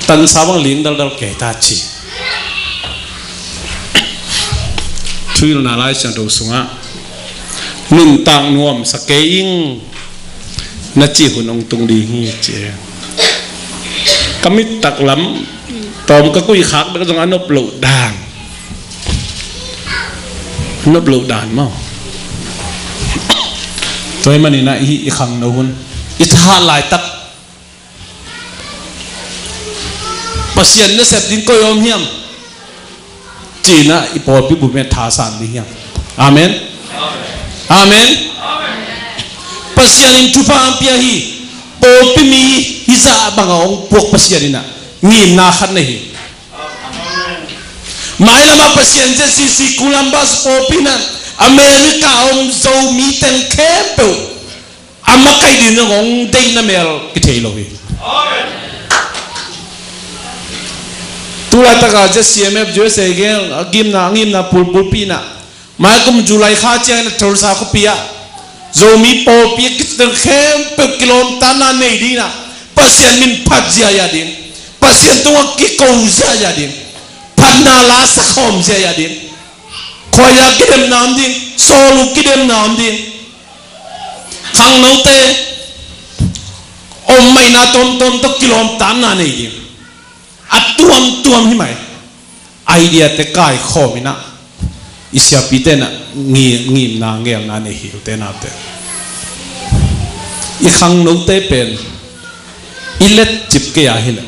ตันสาวังลิงดัลเกยตาจีทุยนาไลฉันดูสุงะนุ่นต่างนวมสเกยิงนัจีหุ่นองตุงดีงี้เจกมิตตักล้ำตอมก็กุยคักแล้วก็ต้องอันนบหลุดด่านนบหลุดด่านมั้งตัวมันนี่นะอีขังนะหุ่นอีท่าลายตักปัสยันเนี่ยเสพดินก็ยอมเหี้ยมจีน่ะอีปอพิบุเมธาสานดีเหี้ยมอาเมนอาเมนpasyanin tupa ang piyahi po pimi isa bangaong pok pasyanin na ngin nakhat na hi mailama pasyan dyan si kulambas po pinan Amerika om zo miten kempo amakay din ng day na mer kitelo hi tulad ka dyan CMF dyan sa agim na pulpul pina mayagum July khatya na tulsa ko piya zomi po piek kiteng kempe kilom tanah neidina pasien min pajia yadin pasien tuang kikouza yadin panala sakom yadin koya kidem namdin solu kidem namdin kang note omay na tom to kilom tanah neidin at tuam himay idea te kai khomina isya pitena ngim na ngel na ne hiu te na te I khang no te pen ilet chip ke ya hile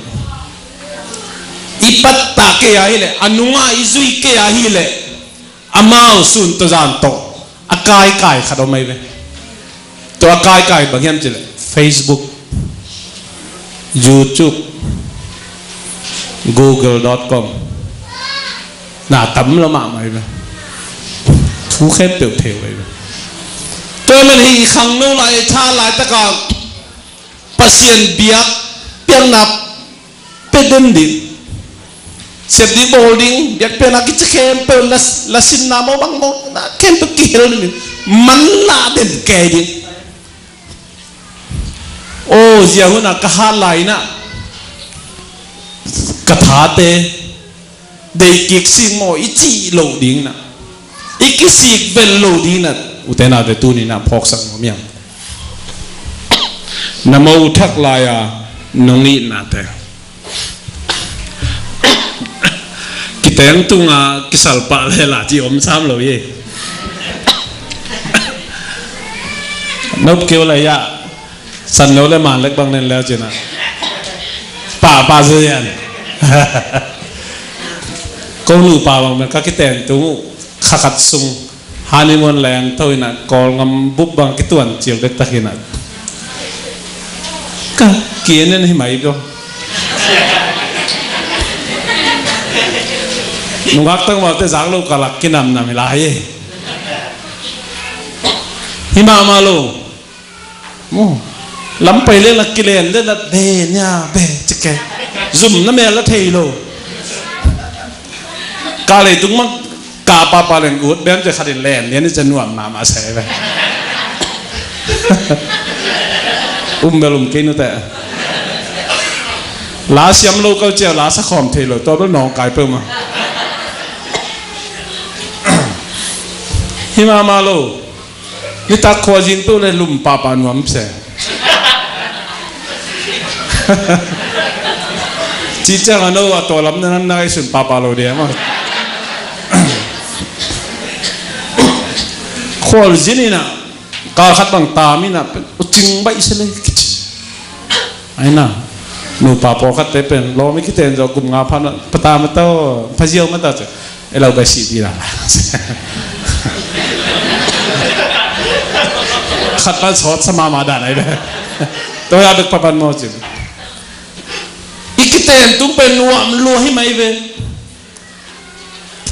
ipatta ke ya hile anunga izui ke ya hile amao sun to zan to akai kai khado mai ve to akai kai banghem chile Facebook YouTube google.com na tấm lo ma mai ve thu khép biểu thiểu vậy tôi mình hi khăng nô lại cha lại tất cả pasien biak piang nap pedem din sep di boarding biak piang nak kita camp la sin na mo bang mo na camp kihel ni man la den ke din oh ziyahuna kahalai na kathate dei kik sing mo ichi lo ding na ikisik bello dina utena de tu ni na phok sak mo miang namo thak laya nongi na te kiteng tunga kisal pa le la ji om sam lo ye nop kêu la ya san lo le man lek bang nen leo chena pa se yan ko lu pa bang me ka kiteng tu khakat sung honeymoon land thôi na kol ngam búp bằng cái tuần chiều đất ta khi nào cả kia nên hay mấy đâu nung gác tăng vào tới giáng lâu cả lạc cái nằm lại hi mà lâu lắm phải lên là cái lên đấy là đè nha bè chắc cái zoom nó mẹ là thầy lâu cả này chúng mắcกาปาปาเลนกูดเบนจะขัดแลนเนี่ยนี่จะหน่วงมาใส่ไป belum kini tak lá xiêm lâu câu treo lá sắc hòm thì rồi tôi bắt nòng cái bơm mà hi mà lâu ni ta khoa jin tôi lên lùm papa nuam se chỉ chẳng là đâu à tôi lắm nên nay xuân papa lâu đấy mà khoa jin này nè cả khát bằng ta mi nè chừng bay sẽ lên ai nèนูป่าพอคัดเตเป็นเราไม่คิดเองจะกลุ่มงาพันปตามาเต้าพะเจียวมาเต้าจะเราก็สีดีละขัดปันสอดสมามาด่านไหนเลยตัวยาดึกปะปันมอจิอีกคิดเองตุ้งเป็นนัวมันรัวให้ไหมเว้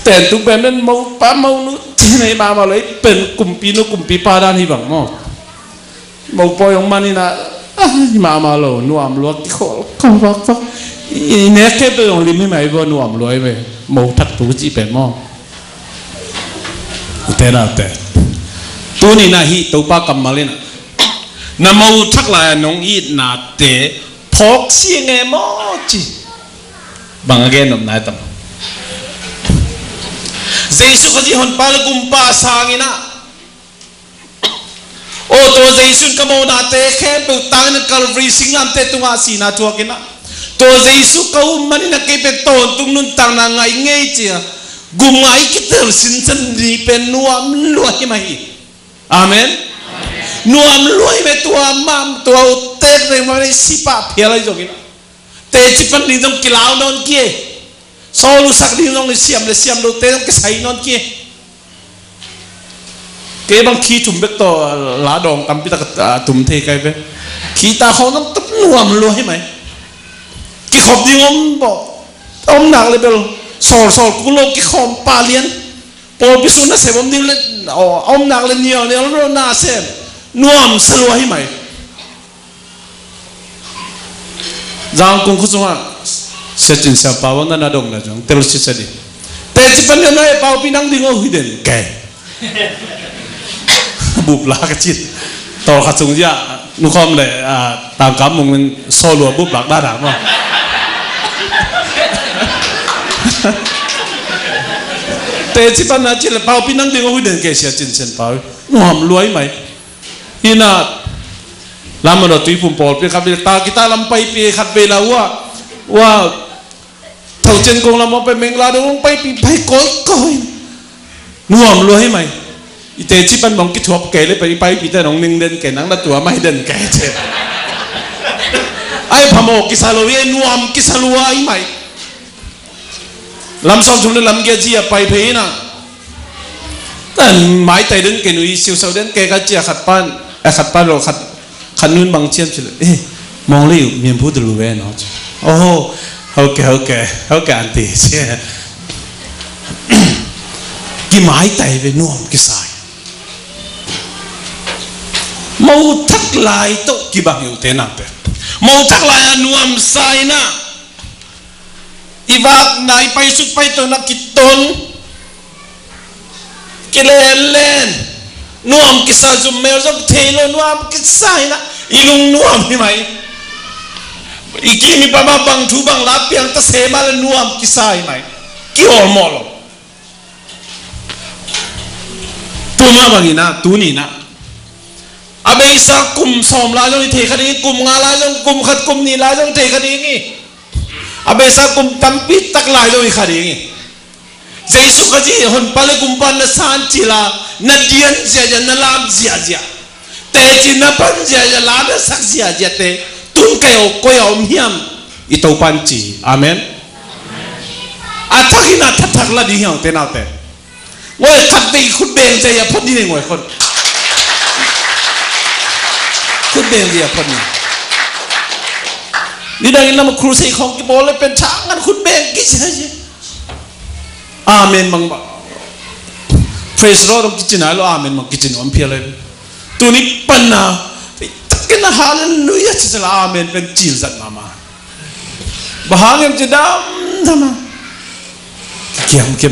แต่ตุ้งเป็นนั่นเมาป้าเมานุที่ไหนมาเลยเป็นกลุ่มปีนุกลุ่มปีปาด้านที่บังมอเมาปอยของมันนี่นะมาโลนัวมลวกเขาบอกว่าเนี่ยแค่เป็นองค์ลิมไม่ไหมว่านัวมลวกไปโมทัดตูจีเป็นมอแต่ละแต่ตัวนี้นะฮิตัวป้ากำมาเลยนะน้ำมูทักลายน้องอีนาเตะพกเสียงเอมอจีบางแกนนายตั้มเจสุขจีฮอนปาลกุมปาสางินะโอ้ตัวเจสุนกโมนาเตะแค่เปิดตาในกัลฟรีสิงห์เตะตุงอาศีนาทัวกินะตัวเจสุเขามันนี่นักเก็บเป็นต้นตุงนุนตังนางไงเงี้ยเจ้ากุมไงคิดเตอร์สินสันดีเป็นนัวมลวยไหมอาเมนนัวมลวยไปตัวมามตัวเตะเรื่องมันสิปะเพียอะไรจกินะเตะจิปันนี่ต้องกิลาวนอนเกี้ยโซลูสักนี่ต้องเสียมดูเตะต้องกระใสนอนเกี้ยเก็บางขี้ถุ่มเบ็ดตัวลาดองตำพิตาตุ่มเทไกไปขี้ตาเขาต้องตับนัวมันรู้ให้ไหมกี่ขอบดีงอมบอกอมหนักเลยเบลสอดกุโลกี่ขอบปลาเลี้ยนพอพิสูจน์นะเสพอมดีเลยอมหนักเลยเนี่ยเราหน้าเสพนัวมันสลัวให้ไหมจางคงคุสว่าเสจินเสียป่าวนั่นน่าดงนะจังเตลุสิสดีแต่จิปันยังไงป่าวพี่นั่งดิ้งเอาหุ่นเด่นแกบุบลากระจิตต่อขัดสงยานุคอมเลยตามกำมึงมันโซลัวบุบหลักด้านหลังมั้งแต่ที่ปัญหาจิตเปล่าพี่นั่งดึงเอาหุ่นเดินเกศจินเซนเปล่าหนุ่มรวยไหมฮินาลำมันเราตุยปุ่มปอดไปขับเรือตากีตาลำไปเปียขัดเวลาว่าเท่าเจนกงลำมันไปเมงลาดงไปปีไปก้อยหนุ่มรวยไหมอีเตจิปันมองกิทวบแกเลยไปปีแต่น้องนึงเดินแกนังนัดตัวไม่เดินแกเจ็บไอ้พม่กิสาโลวีนัวมกิสาลัวไอ้ไหมลำซ้อมชุมนั้นลำเกียจีไปเพย์นะแต่หมายใจเดินแกหนุ่ยสิวเสาเดินแกก็เจียขัดปั้นเราขัดนุ่นบางเชียนเฉลยมองเลยเมียนพูดรู้เว้ยเนาะโอ้โหโอเคอันตีเชี่ยกี่หมายใจไปนัวมกิสายmau thắc lại to kỳ bằng hiểu thế nào thế mau thắc lại nuam sai na ivak nai pai sut pai to na kiton kilelen nuam kisa zum mer zum thelo nuam kisai na ilung nuam ni mai ikimi baba bang thu bang la piang ta se mal nuam kisai mai ki or molo tu ma bangina tu ni naอาเบซ่ากลุ่มสอมลายลงเทคดีกลุ่มงาลายลงกลุ่มขัดกลุ่มนี่ลายลงเทคดีงี้อาเบซ่ากลุ่มตั้มปิดตักลายลงคดีงี้เจสุขจีหุ่นปาเลกุมปันนัสานจิลานัดเดียนเสียจะนัลามเสียจะเตจินับปันเสียจะลาดสักเสียจะเตตุนเกยโกยอมเฮียมอิโตปันจีอาเมนอาทักินาทักละดีเหี่ยวเตนาเตว่าขัดไปคุณเบงใจอย่าพ้นที่หนึ่งไว้คนคุณเบงเดียพอดีนี่ได้ยินแล้วมาครูใส่ของกิโบเลยเป็นช้างกันคุณเบงกิจอะไรอาเมนมังบ่เฟสโรต้องกิจนะแล้วอาเมนมังกิจนวันเพียเลยตัวนี้ปัญหาตักกันนะฮาเลลูยาจะละอาเมนเป็นจีนสัตว์มาบ้าเงี้ยจะดำทำไมเกี่ยมเท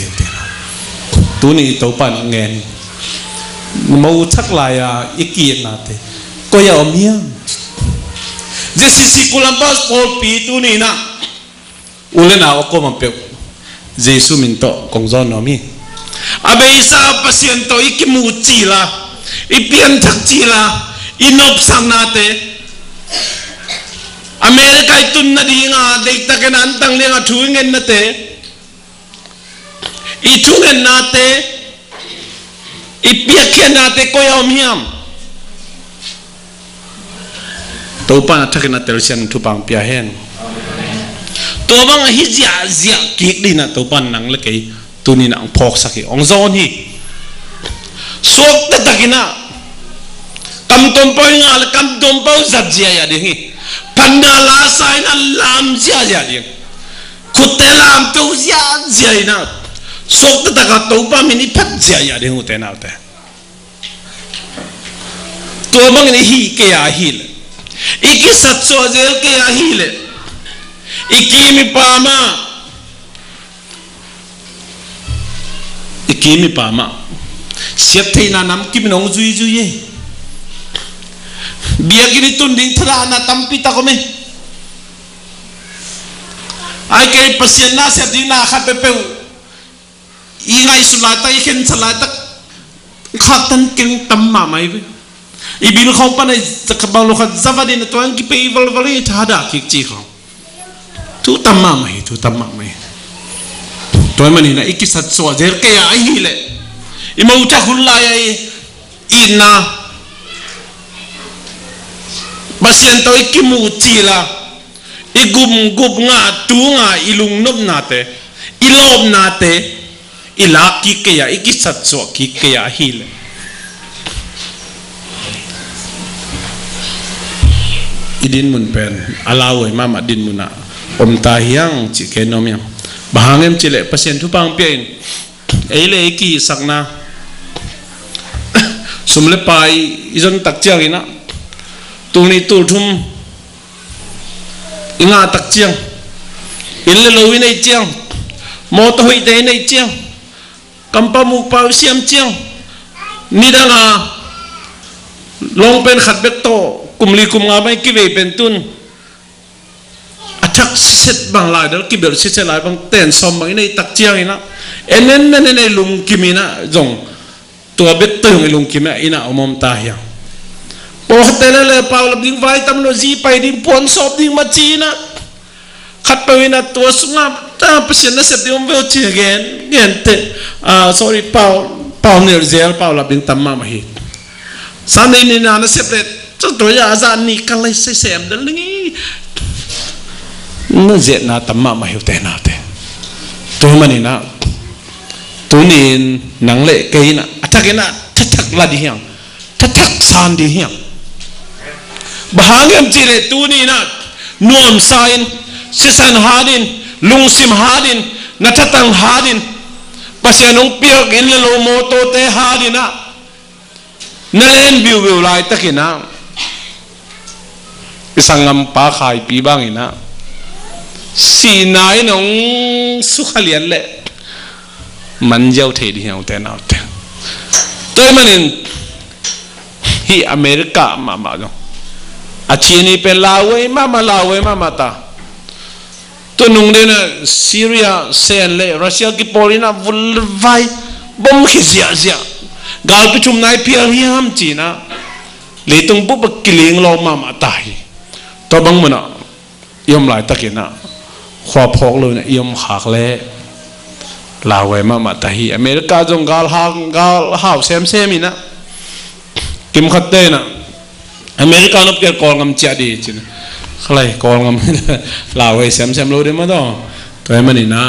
วเดียวตัวนี้ตัวปันเงินมูทักลายอีกเกียรนาเต ก็อย่าอมเหี้ยมเจสิสิกุลัมบัสพอลปีตุนี่นะอุเลนาโอโกมันเปียวเจสุมินโตกงจอนนอมีอาเบอิซาปัสยันโตอิกิมูจีลาอิเปียนทักจีลาอินอบสังนาเตอเมริกาตุนนาดีงาเด็กตะกันอันตังเลี้ยงทุ่งเงินนาเตอีทุ่งเงินนาเตอีเปียกเขียนนาเตก็ยอมเหี้ยมตัวปานทักกันนาเตลเซียนทุปังเปียเฮนตัวบางฮิจาเจียกิกดีนะตัวปานนังเล็กตัวนี้นังพอกสักองซอนฮีสวกตะตะกินะกำต้มเปย์งาลกำต้มเปย์จัดเจียยาดิฮีพันนาลาไซนัลลามเจียยาดิขุดเตลามตัวเจียเจียนะสวกตะตะกัตัวปามินิพัดเจียยาดิหูเตนาเตตัวบางนี่ฮีเกียฮีเลอีกสัตว์โซเจลเกียฮีเลอีกีมิปามาอีกีมิปามาเสียทีน่ะน้ำกิมน้องจุยจุยเบียกินิตุนดิ้งทรานาตัมปิตาก็ไม่ไอ้แกปัสยานาเสียดิ้งนาขัดเปเปวอีไงสุลาตาอีเข็นสลาตาขัดตันเก่งตัมมาไม่เว้ยอีบิลเขาปนไอ้จะขบังลูกขัดซาฟาดินตัวอันกิเปย์วัลวัลย์ท่าด่าคิกจีเขาทุตัมมาไม่ทุตัมมาไม่ตัวมันนี่นะอีกิสัตว์สวะเจอแกยาไอ้ฮีเลยอีมาอุตะคุลลายอีน่ะมาเสียนตัวอีกิมูจีละอีกุมงาตัวงาอีลุงนบนาเตอีลอบนาเตอีลากิเกียอีกิสัตว์สวะกิเกียฮีเลยอีดินมุนเป็นอาลาวไอ้มาดินมุนะอมตาเฮียงจิเกนอมยังบางเอ็มจิเลเปอร์เซ็นต์ทุปังเปียนไอ้เล่กี่สักนะสมเลไปอีจนตักเจียงนะตัวนี้ตัวทุ่มอิงาตักเจียงอินเลโลวินไอเจียงมอตหอยเตนไอเจียงกัมปามุกปาเสียมเจียงนี่ดังอาลงเป็นขัดเบกโตกุมลีกุมงาไม่กิเวเป็นตุนอาชักเสร็จบางลายเดี๋ยวกิเบลเสร็จลายบางเต้นซอมบางในตักเจียงนะเอ็นนั่นในลุงกิมินะจงตัวเบ็ดตึงไอ้ลุงกิมอินะอมมตาเฮียโอ้แต่ละเลยเปล่าลับดิ้งไว้ตำรวจจีไปดิ้งปวนสอบดิ้งมาจีนะขัดไปวินาตัวสุนัขตาเปอร์เซ็นต์น่ะเสร็จดิ้งเวลจีเงี้ยเตsorry เปล่าเนี่ยเจลเปล่าลับดิ้งตั้มมาหิสันนี่น่ะน่ะเสร็จเลยเจ้าตัวยาจานนี่กันเลยเสียมเดินงี้น่ะเจ็ดน่ะตั้มมาหิวแต่น่ะเตตัวมันนี่นะตัวนี้หนังเละเกยนะทักนะทักลาดิเฮียงทักสานดิเฮียงบางอย่างจีเลตัวนี้นะนวมสายนเสสันฮาดินลุงซิมฮาดินนัทตังฮาดินปัสยานุเปียกอินเลโลโมโตเตฮาดินะนั่นเองบิวไลตักินะสังกัมปาขายปีบางอินะสีนายน้องสุขเลียนเละมันเจ้าเทดีเอาแต่นาแต่ตัวมันนี่ที่อเมริกามาจ้ะอาชีนี่เป็นลาวเว้ยมาลาวเว้ยมาตาตัวนุ่งเดน่ะซีเรียเซนเล่รัสเซียกิปอลิน่ะวุ่นวายบอมขี้เสียกาลประชุมนายเพียร์ฮิมจีน่ะเลยต้องปุ๊บกิเลงเรามาตายตัวบังมันอ่ะยอมหลายตะกินอ่ะขวบพอกเลยเนี่ยยอมหักเล่ลาวเว้ยมาตาฮีอเมริกาจงกาลหาวเซมอินะกิมขัดเต้นะอเมริกานับเกี่ยวกองกำเจียดีจินะใครกองกำลาวเว้ยเซมรู้ได้มั้ยต่อตัวมันนี่นะ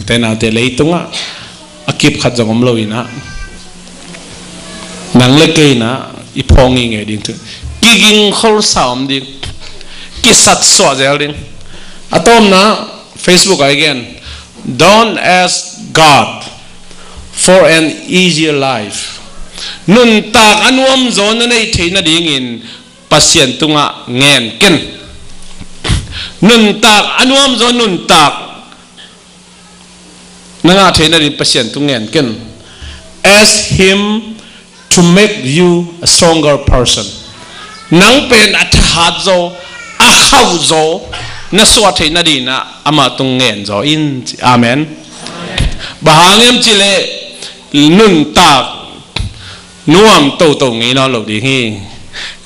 แต่นาเตเลยตรงอ่ะอากิบขัดจงกำรู้อินะหนังเล็กๆนะอีพองยังไงดิ้งถึงกิงเขาสาวดิ้งกิสัตสวะเจลดิ้งอะตอมนะ Facebook again don't ask God for an easier life นุนตากอันวมโซนในเทนดิ่งอินปัสยันตุงะเงินกันนุนตากอันวมโซนนุนตากนั่งเทนดิ่งปัสยันตุงเงินกัน ask him to make you a stronger person นังเป็นอัฐหัดโจอาเข้าโจนัสวัสดิ์นาดีนะอามาตุงเงินโจอินอาเมนบางเรื่องจิเลนุนตากน่วมโตโตงี้นอหลดีฮี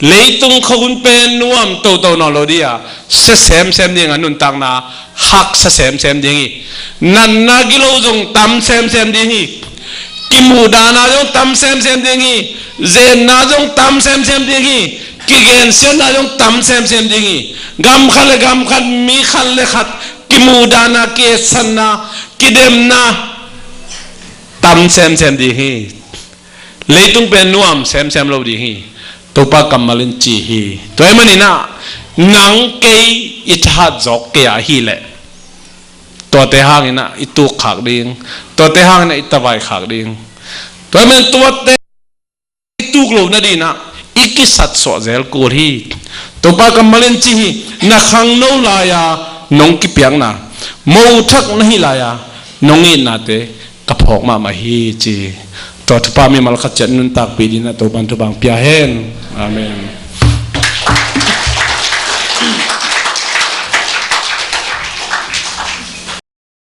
เลยตุงคุณเป็นน่วมโตโตนอหลดีอ่ะเซมเซมดีงันนุนตากนาหักเซมเซมดีฮีนันนากิโลจงตำเซมเซมดีฮีกิมูดานาจงตำเซมเซมดีฮีเจนนาจงตำเซมเซมดีฮีกิเกนเซนนาจงตำเซมเซมดีฮีกำขันมีขันเลขัดกิมูดานาเกสันนากิเดมนาตำเซมเซมดีฮีเลยตุงเป็นน่วมเซมเซมโลดีฮีตัวปากำมาลินจีฮีตัวเอ็มันนี่นะนังเกยอิทหัดจอกเกียฮีแหละตัวเตหางนี่นะอิตุขากดิ้งตัวเตหางนี่อิตะไวขากดิ้งตัวมันตัวเตอิตุกลูกนั่นดีนะอีกิสัตสวเซลกูรีตัวปากำมาลินจีฮีนักขังโนลายานงกิเปียงนะมูทักนี่ลายานงอินนาเตกระพกมาฮีจีตัวทุพามีมัลคัดจันนุนตักปีดินะตัวบันทุบังพิอาเฮนอาเมน